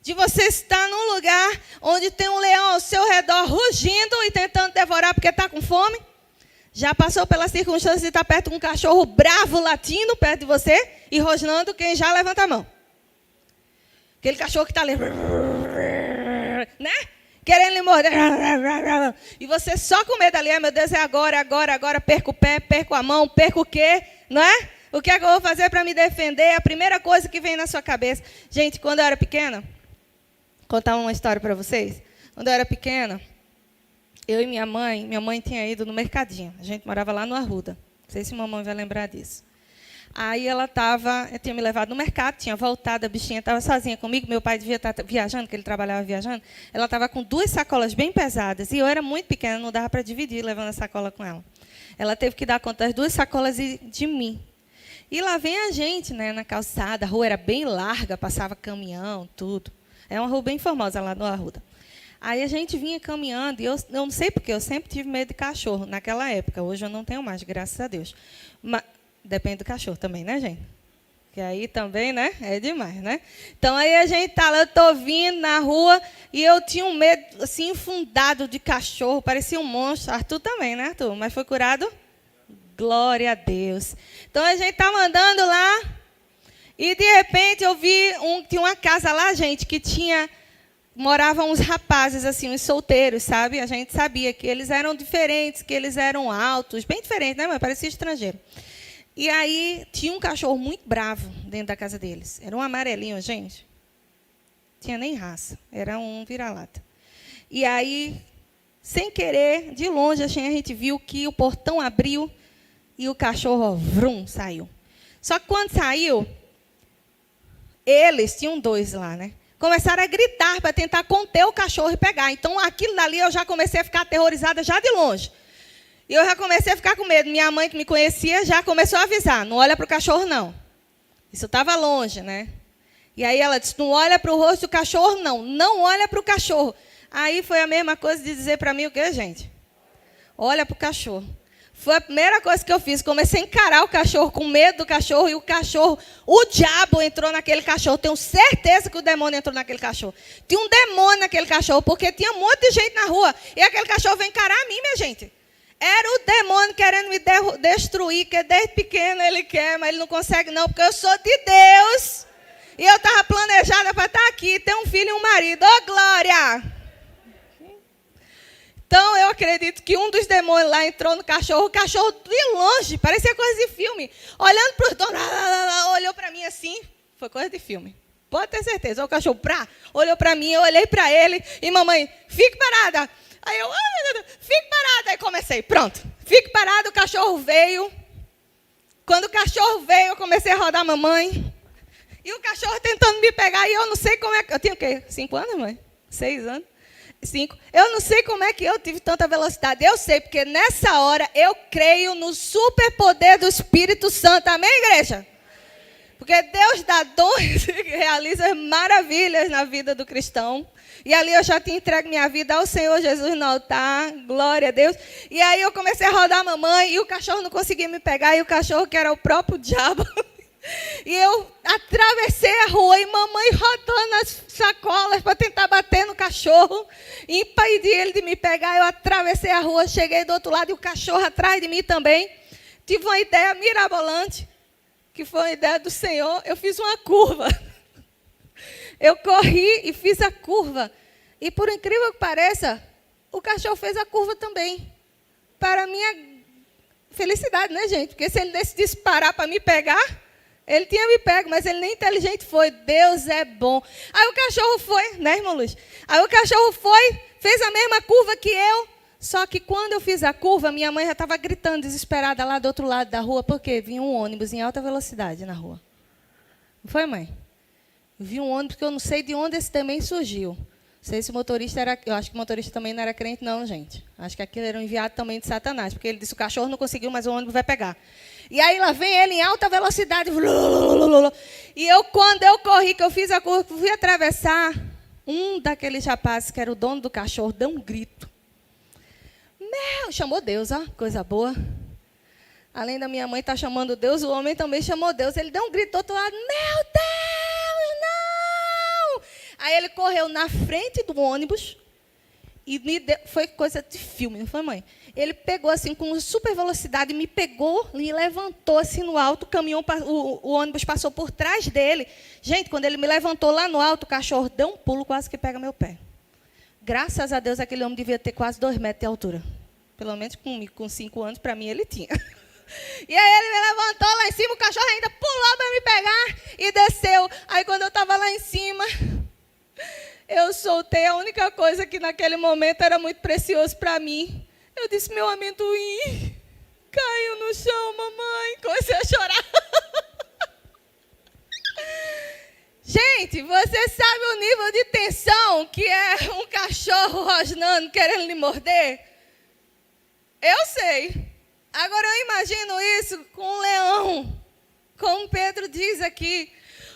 de você estar num lugar onde tem um leão ao seu redor rugindo e tentando devorar porque está com fome? Já passou pela circunstância de estar perto de um cachorro bravo latindo perto de você e rosnando? Quem já levanta a mão? Aquele cachorro que está ali, né? Querendo lhe morder. E você só com medo ali, meu Deus, é agora, perco o pé, perco a mão, perco o quê? Não é? O que é que eu vou fazer para me defender? A primeira coisa que vem na sua cabeça. Gente, quando eu era pequena, vou contar uma história para vocês. Quando eu era pequena, eu e minha mãe tinha ido no mercadinho. A gente morava lá no Arruda. Não sei se mamãe vai lembrar disso. Aí ela tinha me levado no mercado, tinha voltado, a bichinha estava sozinha comigo, meu pai devia estar viajando, que ele trabalhava viajando. Ela estava com 2 sacolas bem pesadas, e eu era muito pequena, não dava para dividir levando a sacola com ela. Ela teve que dar conta das 2 sacolas de mim. E lá vem a gente, né, na calçada, a rua era bem larga, passava caminhão, tudo. É uma rua bem famosa lá no Arruda. Aí a gente vinha caminhando, e eu não sei porque, eu sempre tive medo de cachorro naquela época. Hoje eu não tenho mais, graças a Deus. Mas depende do cachorro também, né, gente? Que aí também, né, é demais, né? Então aí a gente tá lá, eu tô vindo na rua, e eu tinha um medo, assim, infundado de cachorro, parecia um monstro. Arthur também, né, Arthur? Mas foi curado? Glória a Deus. Então a gente estava andando lá, e de repente eu vi tinha uma casa lá, gente, que moravam uns rapazes, assim, uns solteiros, sabe? A gente sabia que eles eram diferentes, que eles eram altos, bem diferentes, né, mãe? Parecia estrangeiro. E aí tinha um cachorro muito bravo dentro da casa deles. Era um amarelinho, gente. Tinha nem raça, era um vira-lata. E aí, sem querer, de longe, a gente viu que o portão abriu e o cachorro, ó, vrum, saiu. Só que quando saiu, eles, tinham 2 lá, né? Começaram a gritar para tentar conter o cachorro e pegar. Então, aquilo dali eu já comecei a ficar aterrorizada já de longe. E eu já comecei a ficar com medo. Minha mãe, que me conhecia, já começou a avisar. Não olha para o cachorro, não. Isso estava longe, né? E aí ela disse, não olha para o rosto do cachorro, não. Não olha para o cachorro. Aí foi a mesma coisa de dizer para mim o quê, gente? Olha para o cachorro. Foi a primeira coisa que eu fiz. Comecei a encarar o cachorro, com medo do cachorro. E o cachorro, o diabo entrou naquele cachorro. Tenho certeza que o demônio entrou naquele cachorro. Tinha um demônio naquele cachorro, porque tinha um monte de gente na rua. E aquele cachorro veio encarar a mim, minha gente. Era o demônio querendo me destruir, que desde pequeno ele quer, mas ele não consegue não, porque eu sou de Deus. E eu estava planejada para estar aqui, ter um filho e um marido. Ô, glória! Então, eu acredito que um dos demônios lá entrou no cachorro, o cachorro de longe, parecia coisa de filme. Olhando para os donos, olhou para mim assim, foi coisa de filme. Pode ter certeza. O cachorro olhou para mim, eu olhei para ele, e mamãe, fique parada. Aí eu, meu Deus, fique parada. Aí comecei, pronto. Fique parado, o cachorro veio. Quando o cachorro veio, eu comecei a rodar a mamãe. E o cachorro tentando me pegar. E eu não sei como é que... Eu tinha o quê? 5 anos, mãe? 6 anos? 5. Eu não sei como é que eu tive tanta velocidade. Eu sei, porque nessa hora eu creio no superpoder do Espírito Santo. Amém, igreja? Porque Deus dá dons e realiza maravilhas na vida do cristão. E ali eu já tinha entregue minha vida ao Senhor Jesus no altar. Glória a Deus. E aí eu comecei a rodar a mamãe e o cachorro não conseguia me pegar. E o cachorro, que era o próprio diabo. E eu atravessei a rua e mamãe rodando as sacolas para tentar bater no cachorro. E impedir ele de me pegar. Eu atravessei a rua, cheguei do outro lado e o cachorro atrás de mim também. Tive uma ideia mirabolante, que foi uma ideia do Senhor. Eu fiz uma curva. Eu corri e fiz a curva. E por incrível que pareça, o cachorro fez a curva também. Para a minha felicidade, né, gente? Porque se ele decidisse parar para me pegar, ele tinha me pego, mas ele nem inteligente foi. Deus é bom. Aí o cachorro foi, né, irmão Luiz? Aí o cachorro foi, fez a mesma curva que eu. Só que quando eu fiz a curva, minha mãe já estava gritando, desesperada, lá do outro lado da rua, porque vinha um ônibus em alta velocidade na rua. Não foi, mãe? Eu vi um ônibus que eu não sei de onde esse também surgiu. Não sei se o motorista era... Eu acho que o motorista também não era crente, não, gente. Acho que aquilo era um enviado também de Satanás, porque ele disse, o cachorro não conseguiu, mas o ônibus vai pegar. E aí lá vem ele em alta velocidade. E eu, quando eu corri, que eu fiz a curva, fui atravessar, um daqueles rapazes, que era o dono do cachorro, deu um grito. Chamou Deus, ó, coisa boa. Além da minha mãe estar chamando Deus, o homem também chamou Deus. Ele deu um grito do outro lado, meu Deus, não! Aí ele correu na frente do ônibus e me deu, foi coisa de filme, não foi, mãe? Ele pegou assim com super velocidade, me pegou, me levantou assim no alto, o ônibus passou por trás dele. Gente, quando ele me levantou lá no alto, o cachorro deu um pulo, quase que pega meu pé. Graças a Deus, aquele homem devia ter quase 2 metros de altura. Pelo menos com 5 anos, para mim, ele tinha. E aí ele me levantou lá em cima, o cachorro ainda pulou para me pegar e desceu. Aí quando eu estava lá em cima, eu soltei a única coisa que naquele momento era muito precioso para mim. Eu disse, meu amendoim caiu no chão, mamãe. Comecei a chorar. Gente, você sabe o nível de tensão que é um cachorro rosnando, querendo lhe morder? Eu sei. Agora eu imagino isso com um leão, como Pedro diz aqui.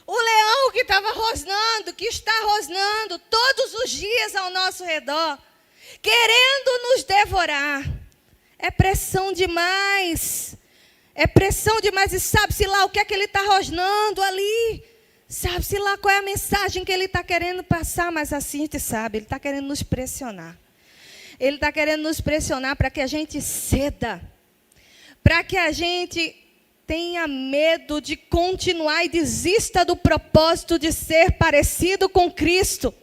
O leão que estava rosnando, que está rosnando todos os dias ao nosso redor, querendo nos devorar. É pressão demais. É pressão demais. E sabe-se lá o que é que ele está rosnando ali. Sabe-se lá qual é a mensagem que ele está querendo passar. Mas assim a gente sabe, ele está querendo nos pressionar. Ele está querendo nos pressionar para que a gente ceda. Para que a gente tenha medo de continuar e desista do propósito de ser parecido com Cristo.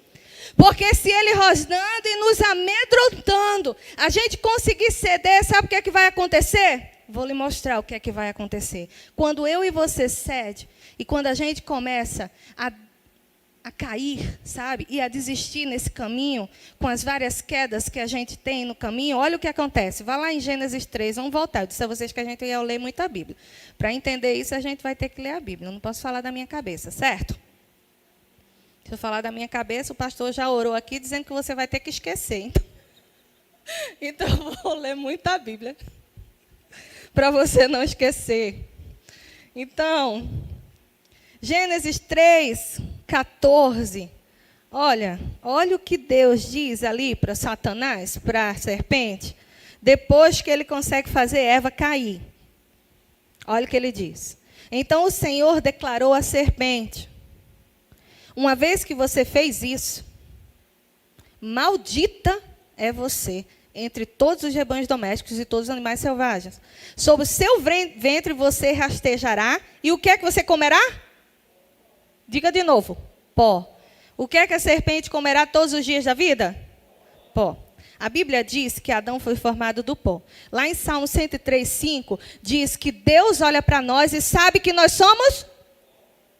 Porque se ele rosnando e nos amedrontando, a gente conseguir ceder, sabe o que é que vai acontecer? Vou lhe mostrar o que é que vai acontecer. Quando eu e você cede, e quando a gente começa a cair, sabe? E a desistir nesse caminho, com as várias quedas que a gente tem no caminho, olha o que acontece. Vá lá em Gênesis 3, vamos voltar. Eu disse a vocês que a gente ia ler muito a Bíblia. Para entender isso, a gente vai ter que ler a Bíblia. Eu não posso falar da minha cabeça, certo? Se eu falar da minha cabeça, o pastor já orou aqui dizendo que você vai ter que esquecer. Então eu vou ler muito a Bíblia. Para você não esquecer. Então, Gênesis 3, 14. Olha o que Deus diz ali para Satanás, para a serpente. Depois que ele consegue fazer Eva cair. Olha o que ele diz. Então o Senhor declarou à serpente: uma vez que você fez isso, maldita é você entre todos os rebanhos domésticos e todos os animais selvagens. Sobre o seu ventre você rastejará. E o que é que você comerá? Diga de novo. Pó. O que é que a serpente comerá todos os dias da vida? Pó. A Bíblia diz que Adão foi formado do pó. Lá em Salmo 103:5 diz que Deus olha para nós e sabe que nós somos...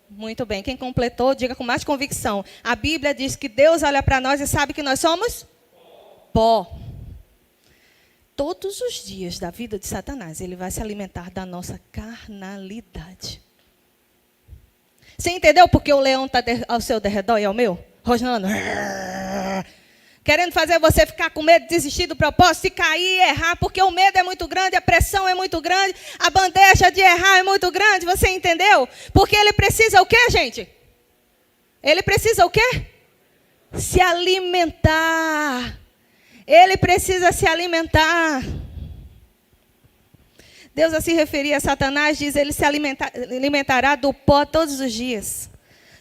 Muito bem, quem completou, diga com mais convicção. A Bíblia diz que Deus olha para nós e sabe que nós somos pó. Todos os dias da vida de Satanás, ele vai se alimentar da nossa carnalidade. Você entendeu porque o leão está ao seu derredor e ao meu? Rosnando. Querendo fazer você ficar com medo de desistir do propósito, de cair e errar, porque o medo é muito grande, a pressão é muito grande, a bandeja de errar é muito grande, você entendeu? Porque ele precisa o quê, gente? Ele precisa o quê? Se alimentar. Ele precisa se alimentar. Deus a se referir a Satanás, diz, ele se alimentará do pó todos os dias.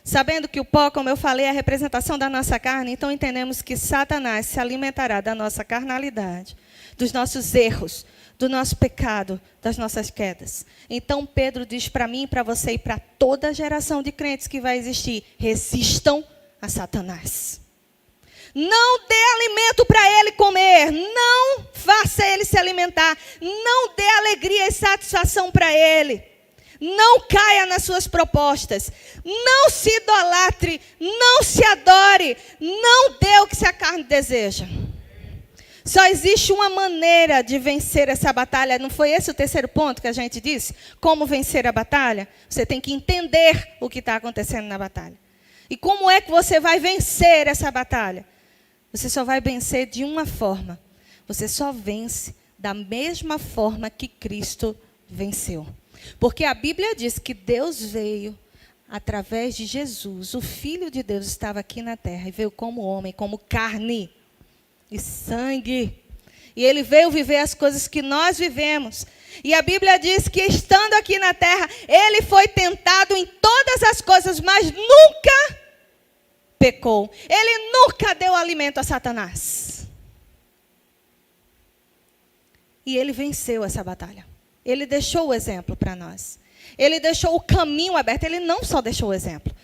Sabendo que o pó, como eu falei, é a representação da nossa carne, então entendemos que Satanás se alimentará da nossa carnalidade, dos nossos erros, do nosso pecado, das nossas quedas. Então Pedro diz para mim, para você e para toda a geração de crentes que vai existir, resistam a Satanás. Não dê alimento para ele comer, não faça ele se alimentar, não dê alegria e satisfação para ele. Não caia nas suas propostas. Não se idolatre. Não se adore. Não dê o que a carne deseja. Só existe uma maneira de vencer essa batalha. Não foi esse o terceiro ponto que a gente disse? Como vencer a batalha? Você tem que entender o que está acontecendo na batalha. E como é que você vai vencer essa batalha? Você só vai vencer de uma forma. Você só vence da mesma forma que Cristo venceu. Porque a Bíblia diz que Deus veio através de Jesus. O Filho de Deus estava aqui na terra e veio como homem, como carne e sangue. E ele veio viver as coisas que nós vivemos. E a Bíblia diz que estando aqui na terra, ele foi tentado em todas as coisas, mas nunca pecou. Ele nunca deu alimento a Satanás. E ele venceu essa batalha. Ele deixou o exemplo para nós. Ele deixou o caminho aberto. Ele não só deixou o exemplo.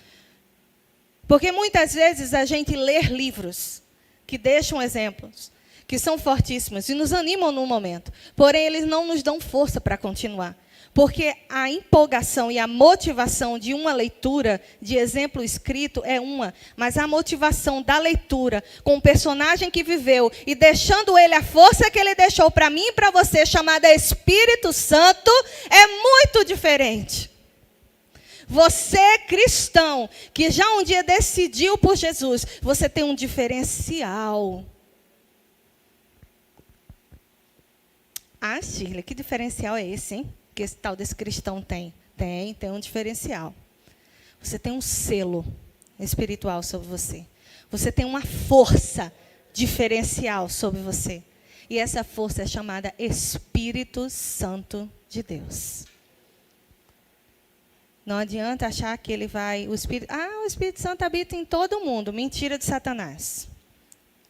Porque muitas vezes a gente lê livros que deixam exemplos, que são fortíssimos e nos animam no momento. Porém, eles não nos dão força para continuar. Porque a empolgação e a motivação de uma leitura, de exemplo escrito, é uma. Mas a motivação da leitura, com o personagem que viveu, e deixando ele a força que ele deixou para mim e para você, chamada Espírito Santo, é muito diferente. Você, cristão, que já um dia decidiu por Jesus, você tem um diferencial. Ah, Shirley, que diferencial é esse, hein? Que esse tal desse cristão tem? Tem um diferencial. Você tem um selo espiritual sobre você. Você tem uma força diferencial sobre você. E essa força é chamada Espírito Santo de Deus. Não adianta achar que ele vai... o Espírito Santo habita em todo mundo. Mentira de Satanás.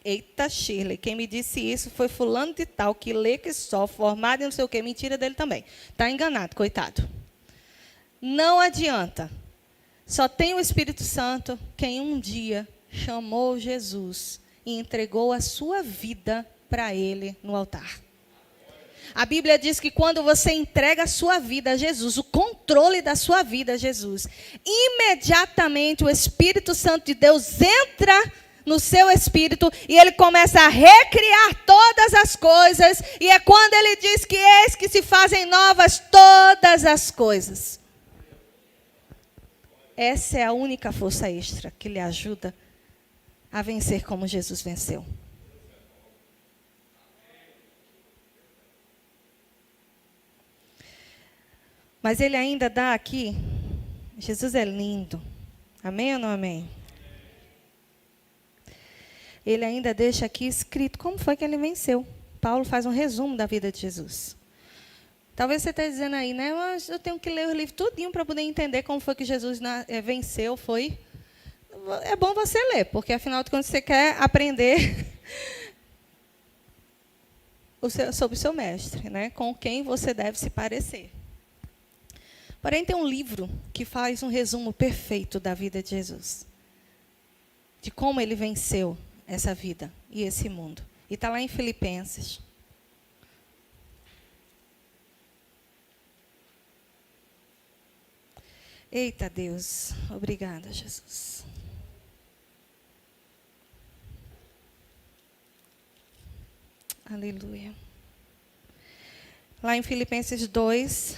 Eita, Shirley, quem me disse isso foi fulano de tal, que lê que só, formado em não sei o quê. Mentira dele também. Está enganado, coitado. Não adianta. Só tem o Espírito Santo quem um dia chamou Jesus e entregou a sua vida para ele no altar. A Bíblia diz que quando você entrega a sua vida a Jesus, o controle da sua vida a Jesus, imediatamente o Espírito Santo de Deus entra no seu espírito, e ele começa a recriar todas as coisas, e é quando ele diz que eis que se fazem novas todas as coisas. Essa é a única força extra que lhe ajuda a vencer como Jesus venceu. Mas ele ainda dá aqui, Jesus é lindo. Amém ou não amém? Ele ainda deixa aqui escrito como foi que ele venceu. Paulo faz um resumo da vida de Jesus. Talvez você esteja dizendo aí, né? Mas eu tenho que ler o livro tudinho para poder entender como foi que Jesus venceu. É bom você ler, porque afinal de contas você quer aprender sobre o seu mestre, né? Com quem você deve se parecer. Porém, tem um livro que faz um resumo perfeito da vida de Jesus. De como ele venceu essa vida e esse mundo. E está lá em Filipenses. Eita Deus, obrigada, Jesus. Aleluia. Lá em Filipenses 2,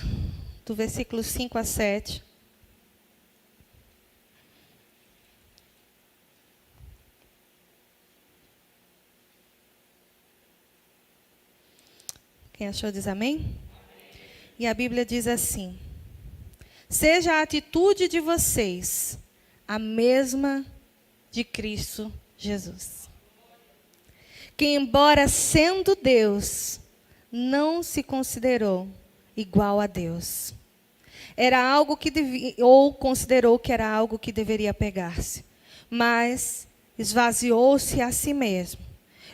do versículo 5 a 7. Quem achou diz amém? Amém? E a Bíblia diz assim: seja a atitude de vocês a mesma de Cristo Jesus, que embora sendo Deus, não se considerou igual a Deus. Era algo que ou considerou que era algo que deveria pegar-se, mas esvaziou-se a si mesmo,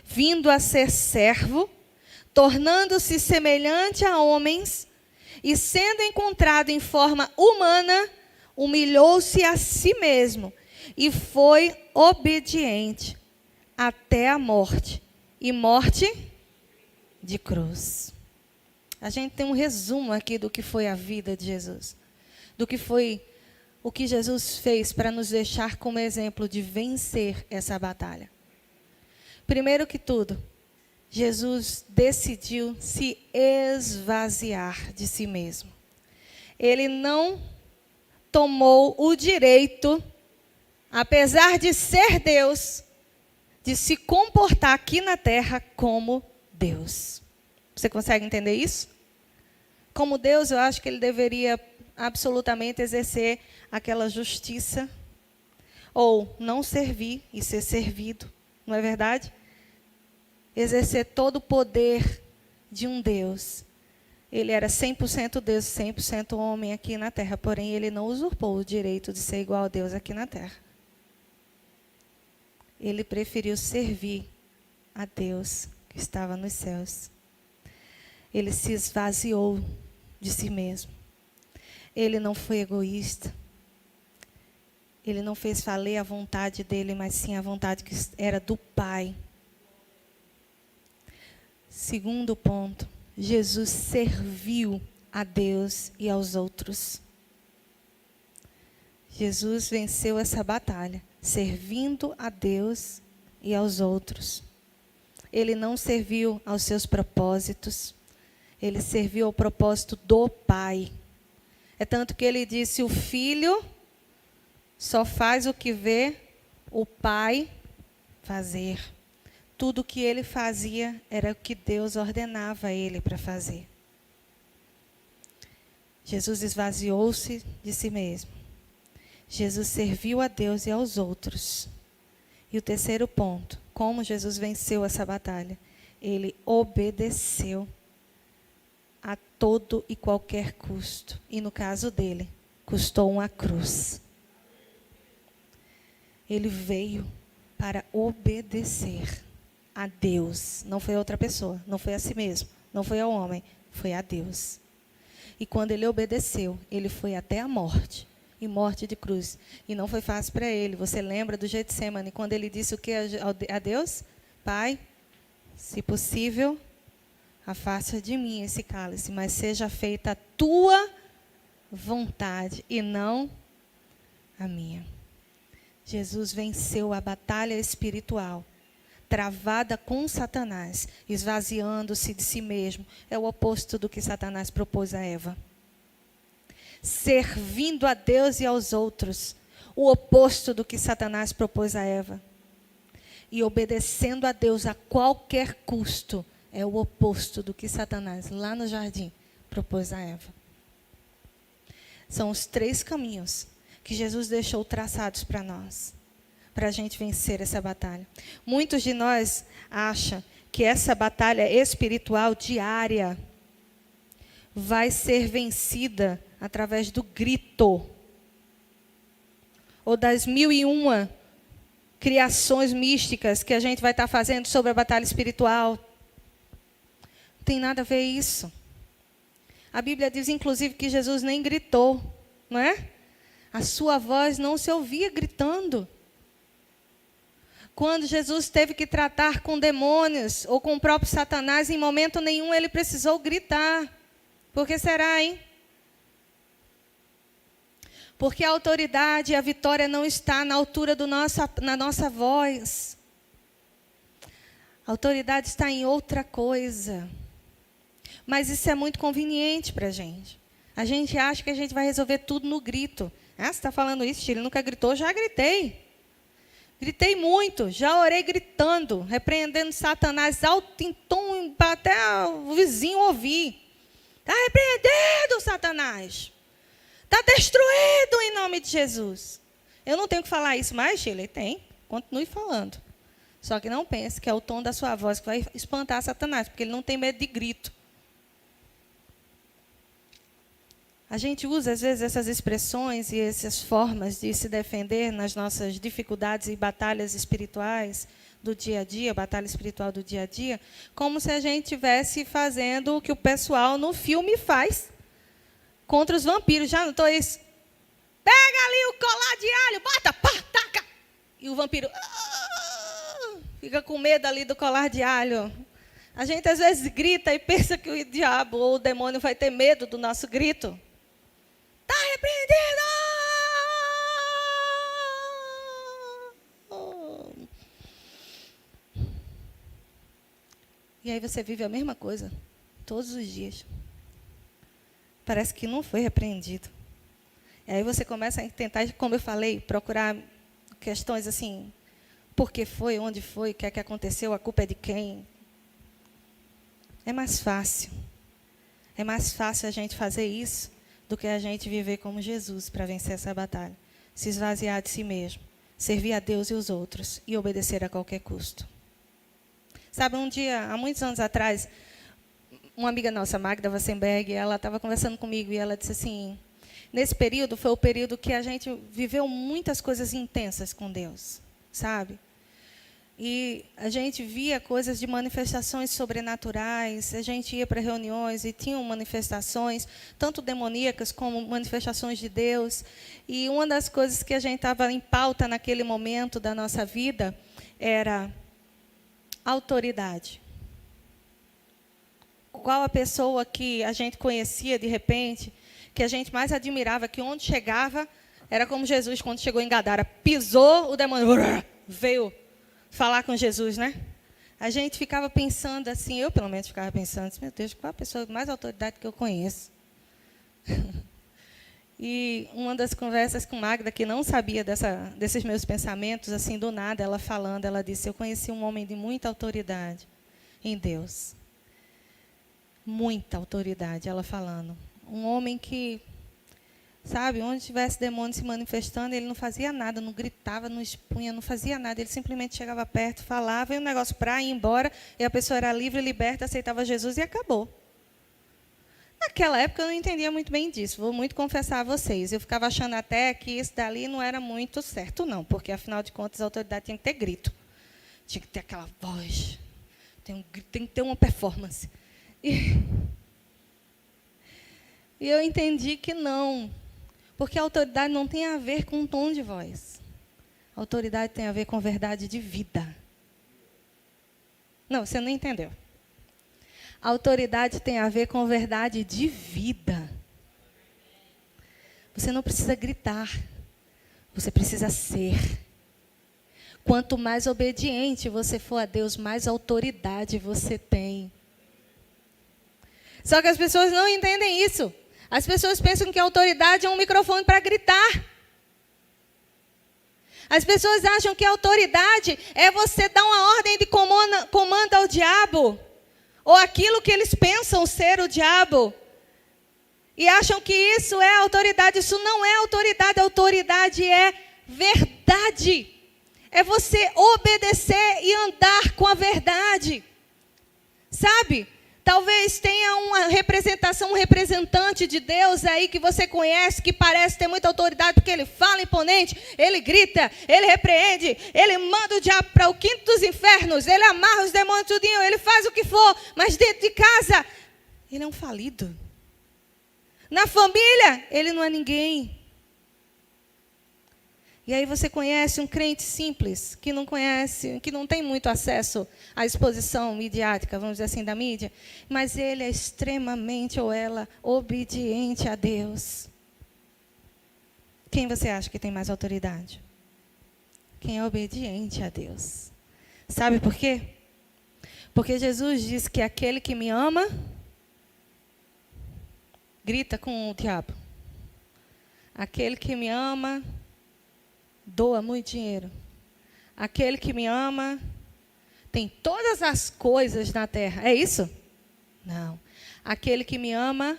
vindo a ser servo, tornando-se semelhante a homens, e sendo encontrado em forma humana, humilhou-se a si mesmo, e foi obediente até a morte, e morte de cruz. A gente tem um resumo aqui do que foi a vida de Jesus, do que foi o que Jesus fez para nos deixar como exemplo de vencer essa batalha. Primeiro que tudo, Jesus decidiu se esvaziar de si mesmo. Ele não tomou o direito, apesar de ser Deus, de se comportar aqui na terra como Deus. Você consegue entender isso? Como Deus, eu acho que ele deveria absolutamente exercer aquela justiça, ou não servir e ser servido, não é verdade? Exercer todo o poder de um Deus. Ele era 100% Deus, 100% homem aqui na terra, porém ele não usurpou o direito de ser igual a Deus aqui na terra. ele preferiu servir a Deus que estava nos céus. Ele se esvaziou de si mesmo. Ele não foi egoísta. Ele não fez valer a vontade dele, mas sim a vontade que era do Pai. Segundo ponto, Jesus serviu a Deus e aos outros. Jesus venceu essa batalha, servindo a Deus e aos outros. Ele não serviu aos seus propósitos, ele serviu ao propósito do Pai. É tanto que ele disse, o Filho só faz o que vê o Pai fazer. Tudo o que ele fazia era o que Deus ordenava a ele para fazer. Jesus esvaziou-se de si mesmo. Jesus serviu a Deus e aos outros. E o terceiro ponto, como Jesus venceu essa batalha? Ele obedeceu a todo e qualquer custo. E no caso dele, custou uma cruz. Ele veio para obedecer a Deus. Não foi a outra pessoa, não foi a si mesmo, não foi ao homem, foi a Deus. E quando ele obedeceu, ele foi até a morte. E morte de cruz. E não foi fácil para ele. Você lembra do Getsemane, quando ele disse o que a Deus? Pai, se possível, afasta de mim esse cálice, mas seja feita a tua vontade e não a minha. Jesus venceu a batalha espiritual, travada com Satanás, esvaziando-se de si mesmo. É o oposto do que Satanás propôs a Eva. Servindo a Deus e aos outros, o oposto do que Satanás propôs a Eva. E obedecendo a Deus a qualquer custo, é o oposto do que Satanás, lá no jardim, propôs a Eva. São os 3 caminhos que Jesus deixou traçados para nós, para a gente vencer essa batalha. Muitos de nós acham que essa batalha espiritual diária vai ser vencida através do grito, ou das 1001 criações místicas que a gente vai estar fazendo sobre a batalha espiritual. Não tem nada a ver isso. A Bíblia diz, inclusive, que Jesus nem gritou, não é? A sua voz não se ouvia gritando. Quando Jesus teve que tratar com demônios, ou com o próprio Satanás, em momento nenhum ele precisou gritar. Por que será, hein? Porque a autoridade e a vitória não está na altura na nossa voz. A autoridade está em outra coisa. Mas isso é muito conveniente para a gente. A gente acha que a gente vai resolver tudo no grito. Ah, você está falando isso, ele nunca gritou? Já gritei. Gritei muito, já orei gritando, repreendendo Satanás alto em tom, até o vizinho ouvir. Está repreendendo, Satanás. Está destruído em nome de Jesus. Eu não tenho que falar isso mais, Shirley? Tem. Continue falando. Só que não pense que é o tom da sua voz que vai espantar Satanás, porque ele não tem medo de grito. A gente usa, às vezes, essas expressões e essas formas de se defender nas nossas dificuldades e batalhas espirituais do dia a dia, batalha espiritual do dia a dia, como se a gente estivesse fazendo o que o pessoal no filme faz contra os vampiros. Já notou isso? Pega ali o colar de alho, bota, pá, taca. E o vampiro fica com medo ali do colar de alho. A gente, às vezes, grita e pensa que o diabo ou o demônio vai ter medo do nosso grito. Está repreendido! E aí você vive a mesma coisa, todos os dias. Parece que não foi repreendido. E aí você começa a tentar, como eu falei, procurar questões assim, por que foi, onde foi, o que é que aconteceu, a culpa é de quem. É mais fácil. É mais fácil a gente fazer isso do que a gente viver como Jesus para vencer essa batalha. Se esvaziar de si mesmo, servir a Deus e os outros e obedecer a qualquer custo. Sabe, um dia, há muitos anos atrás, uma amiga nossa, Magda Wassenberg, ela estava conversando comigo e ela disse assim, nesse período foi o período que a gente viveu muitas coisas intensas com Deus, sabe? E a gente via coisas de manifestações sobrenaturais, a gente ia para reuniões e tinham manifestações, tanto demoníacas como manifestações de Deus. E uma das coisas que a gente estava em pauta naquele momento da nossa vida era autoridade. Qual a pessoa que a gente conhecia de repente, que a gente mais admirava, que onde chegava, era como Jesus quando chegou em Gadara, pisou, o demônio veio falar com Jesus, né? A gente ficava pensando assim, eu pelo menos ficava pensando assim, meu Deus, qual a pessoa de mais autoridade que eu conheço? E uma das conversas com Magda, que não sabia desses meus pensamentos, assim, do nada, ela falando, ela disse, eu conheci um homem de muita autoridade em Deus. Muita autoridade, ela falando. Um homem que, sabe, onde tivesse demônio se manifestando, ele não fazia nada, não gritava, não expunha, não fazia nada. Ele simplesmente chegava perto, falava, e o negócio para ir embora, e a pessoa era livre, liberta, aceitava Jesus e acabou. Naquela época eu não entendia muito bem disso, vou muito confessar a vocês. Eu ficava achando até que isso dali não era muito certo, não, porque, afinal de contas, a autoridade tinha que ter grito. Tinha que ter aquela voz, tem que ter uma performance. E eu entendi que não, porque a autoridade não tem a ver com um tom de voz. A autoridade tem a ver com verdade de vida. Não, você não entendeu. A autoridade tem a ver com verdade de vida. Você não precisa gritar, você precisa ser. Quanto mais obediente você for a Deus, mais autoridade você tem. Só que as pessoas não entendem isso. As pessoas pensam que a autoridade é um microfone para gritar. As pessoas acham que a autoridade é você dar uma ordem de comando ao diabo. Ou aquilo que eles pensam ser o diabo. E acham que isso é autoridade. Isso não é autoridade. A autoridade é verdade. É você obedecer e andar com a verdade. Sabe? Talvez tenha uma representação, um representante de Deus aí que você conhece, que parece ter muita autoridade, porque ele fala imponente, ele grita, ele repreende, ele manda o diabo para o quinto dos infernos, ele amarra os demônios tudinho, ele faz o que for, mas dentro de casa, ele é um falido. Na família, ele não é ninguém. E aí você conhece um crente simples, que não conhece, que não tem muito acesso à exposição midiática, vamos dizer assim, da mídia, mas ele é extremamente, ou ela, obediente a Deus. Quem você acha que tem mais autoridade? Quem é obediente a Deus. Sabe por quê? Porque Jesus diz que aquele que me ama, grita com o diabo. Aquele que me ama, doa muito dinheiro. Aquele que me ama tem todas as coisas na terra. É isso? Não. Aquele que me ama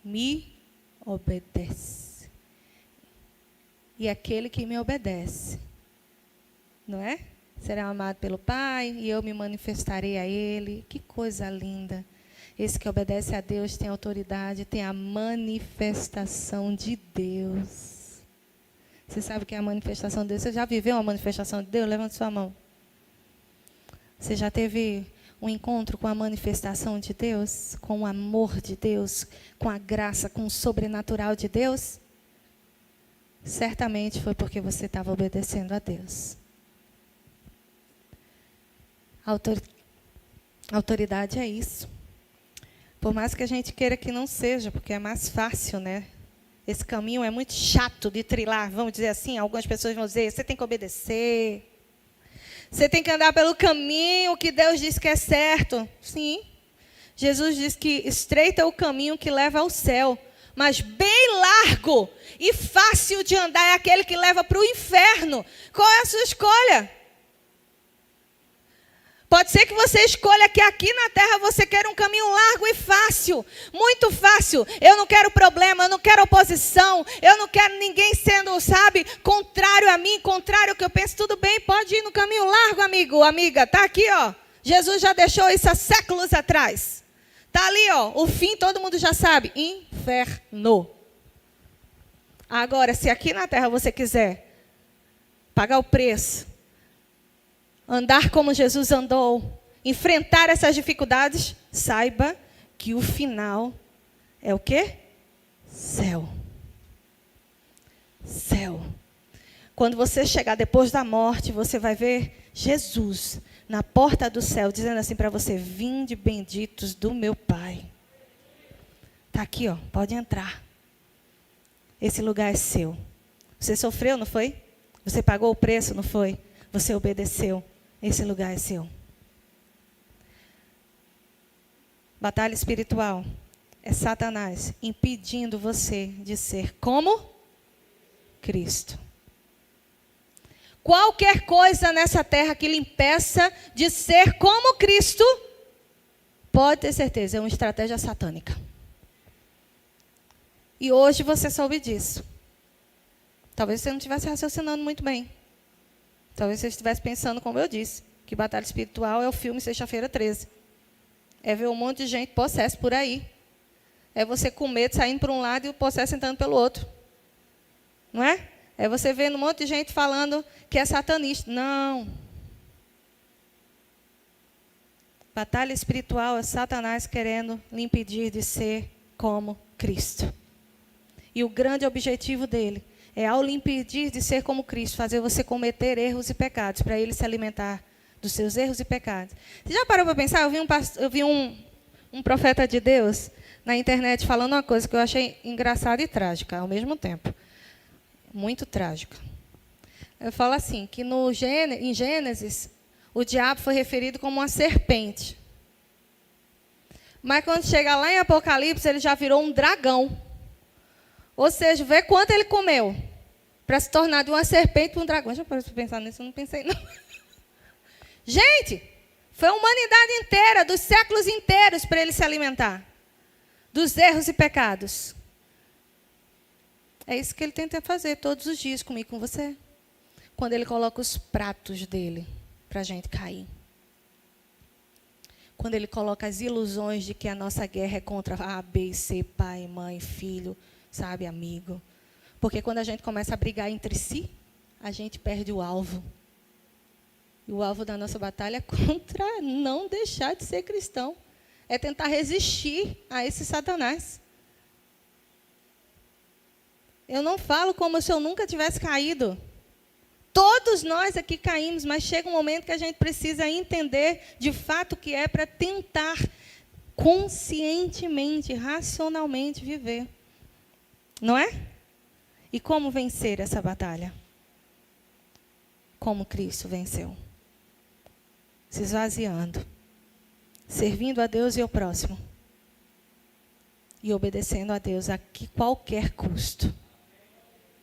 me obedece. E aquele que me obedece, não é? Será amado pelo Pai e eu me manifestarei a Ele. Que coisa linda. Esse que obedece a Deus tem autoridade, tem a manifestação de Deus. Você sabe o que é a manifestação de Deus? Você já viveu uma manifestação de Deus? Levante sua mão. Você já teve um encontro com a manifestação de Deus? Com o amor de Deus? Com a graça, com o sobrenatural de Deus? Certamente foi porque você estava obedecendo a Deus. Autoridade é isso. Por mais que a gente queira que não seja, porque é mais fácil, né? Esse caminho é muito chato de trilhar, vamos dizer assim. Algumas pessoas vão dizer, você tem que obedecer. Você tem que andar pelo caminho que Deus diz que é certo. Sim. Jesus diz que estreito é o caminho que leva ao céu. Mas bem largo e fácil de andar é aquele que leva para o inferno. Qual é a sua escolha? Pode ser que você escolha que aqui na terra você quer um caminho largo e fácil. Muito fácil. Eu não quero problema, eu não quero oposição. Eu não quero ninguém sendo, sabe, contrário a mim, contrário ao que eu penso. Tudo bem, pode ir no caminho largo, amigo, amiga. Está aqui, ó. Jesus já deixou isso há séculos atrás. Está ali, ó. O fim todo mundo já sabe. Inferno. Agora, se aqui na terra você quiser pagar o preço, andar como Jesus andou, enfrentar essas dificuldades, saiba que o final é o quê? Céu. Céu. Quando você chegar depois da morte, você vai ver Jesus na porta do céu, dizendo assim para você: vinde benditos do meu Pai. Está aqui, ó, pode entrar. Esse lugar é seu. Você sofreu, não foi? Você pagou o preço, não foi? Você obedeceu. Esse lugar é seu. Batalha espiritual é Satanás impedindo você de ser como Cristo. Qualquer coisa nessa terra que lhe impeça de ser como Cristo, pode ter certeza, é uma estratégia satânica. E hoje você soube disso. Talvez você não estivesse raciocinando muito bem. Talvez você estivesse pensando, como eu disse, que batalha espiritual é o filme Sexta-feira 13. É ver um monte de gente possessa por aí. É você com medo saindo por um lado e o possesso entrando pelo outro. Não é? É você vendo um monte de gente falando que é satanista. Não. Batalha espiritual é Satanás querendo lhe impedir de ser como Cristo. E o grande objetivo dele é, ao lhe impedir de ser como Cristo, fazer você cometer erros e pecados, para ele se alimentar dos seus erros e pecados. Você já parou para pensar? Eu vi um profeta de Deus na internet falando uma coisa que eu achei engraçada e trágica ao mesmo tempo. Muito trágica. Eu falo assim, que em Gênesis, o diabo foi referido como uma serpente. Mas quando chega lá em Apocalipse, ele já virou um dragão. Ou seja, vê quanto ele comeu para se tornar de uma serpente para um dragão. Já parou para pensar nisso? Eu não pensei, não. Gente, foi a humanidade inteira, dos séculos inteiros, para ele se alimentar dos erros e pecados. É isso que ele tenta fazer todos os dias comigo, com você. Quando ele coloca os pratos dele para a gente cair. Quando ele coloca as ilusões de que a nossa guerra é contra A, B e C, pai, mãe, filho, sabe, amigo. Porque quando a gente começa a brigar entre si, a gente perde o alvo. E o alvo da nossa batalha é contra não deixar de ser cristão. É tentar resistir a esse Satanás. Eu não falo como se eu nunca tivesse caído. Todos nós aqui caímos, mas chega um momento que a gente precisa entender de fato o que é para tentar conscientemente, racionalmente viver. Não é? E como vencer essa batalha? Como Cristo venceu. Se esvaziando. Servindo a Deus e ao próximo. E obedecendo a Deus a qualquer custo.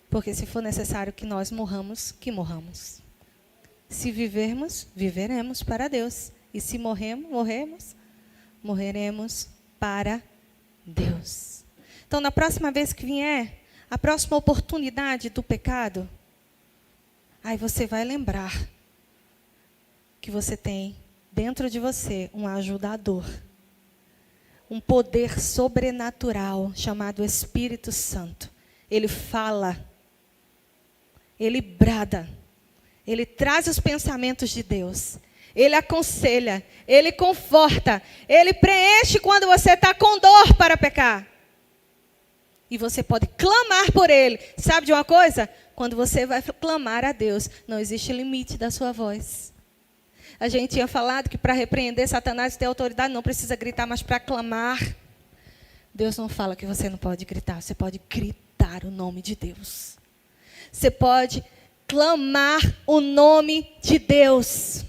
Porque se for necessário que nós morramos, que morramos. Se vivermos, viveremos para Deus. E se morrermos, morreremos para Deus. Então, na próxima vez que vier, a próxima oportunidade do pecado, aí você vai lembrar que você tem dentro de você um ajudador. Um poder sobrenatural chamado Espírito Santo. Ele fala. Ele brada, ele traz os pensamentos de Deus, ele aconselha, ele conforta, ele preenche quando você está com dor para pecar. E você pode clamar por ele. Sabe de uma coisa? Quando você vai clamar a Deus, não existe limite da sua voz. A gente tinha falado que para repreender Satanás e ter autoridade não precisa gritar, mas para clamar, Deus não fala que você não pode gritar, você pode gritar o nome de Deus. Você pode clamar o nome de Deus.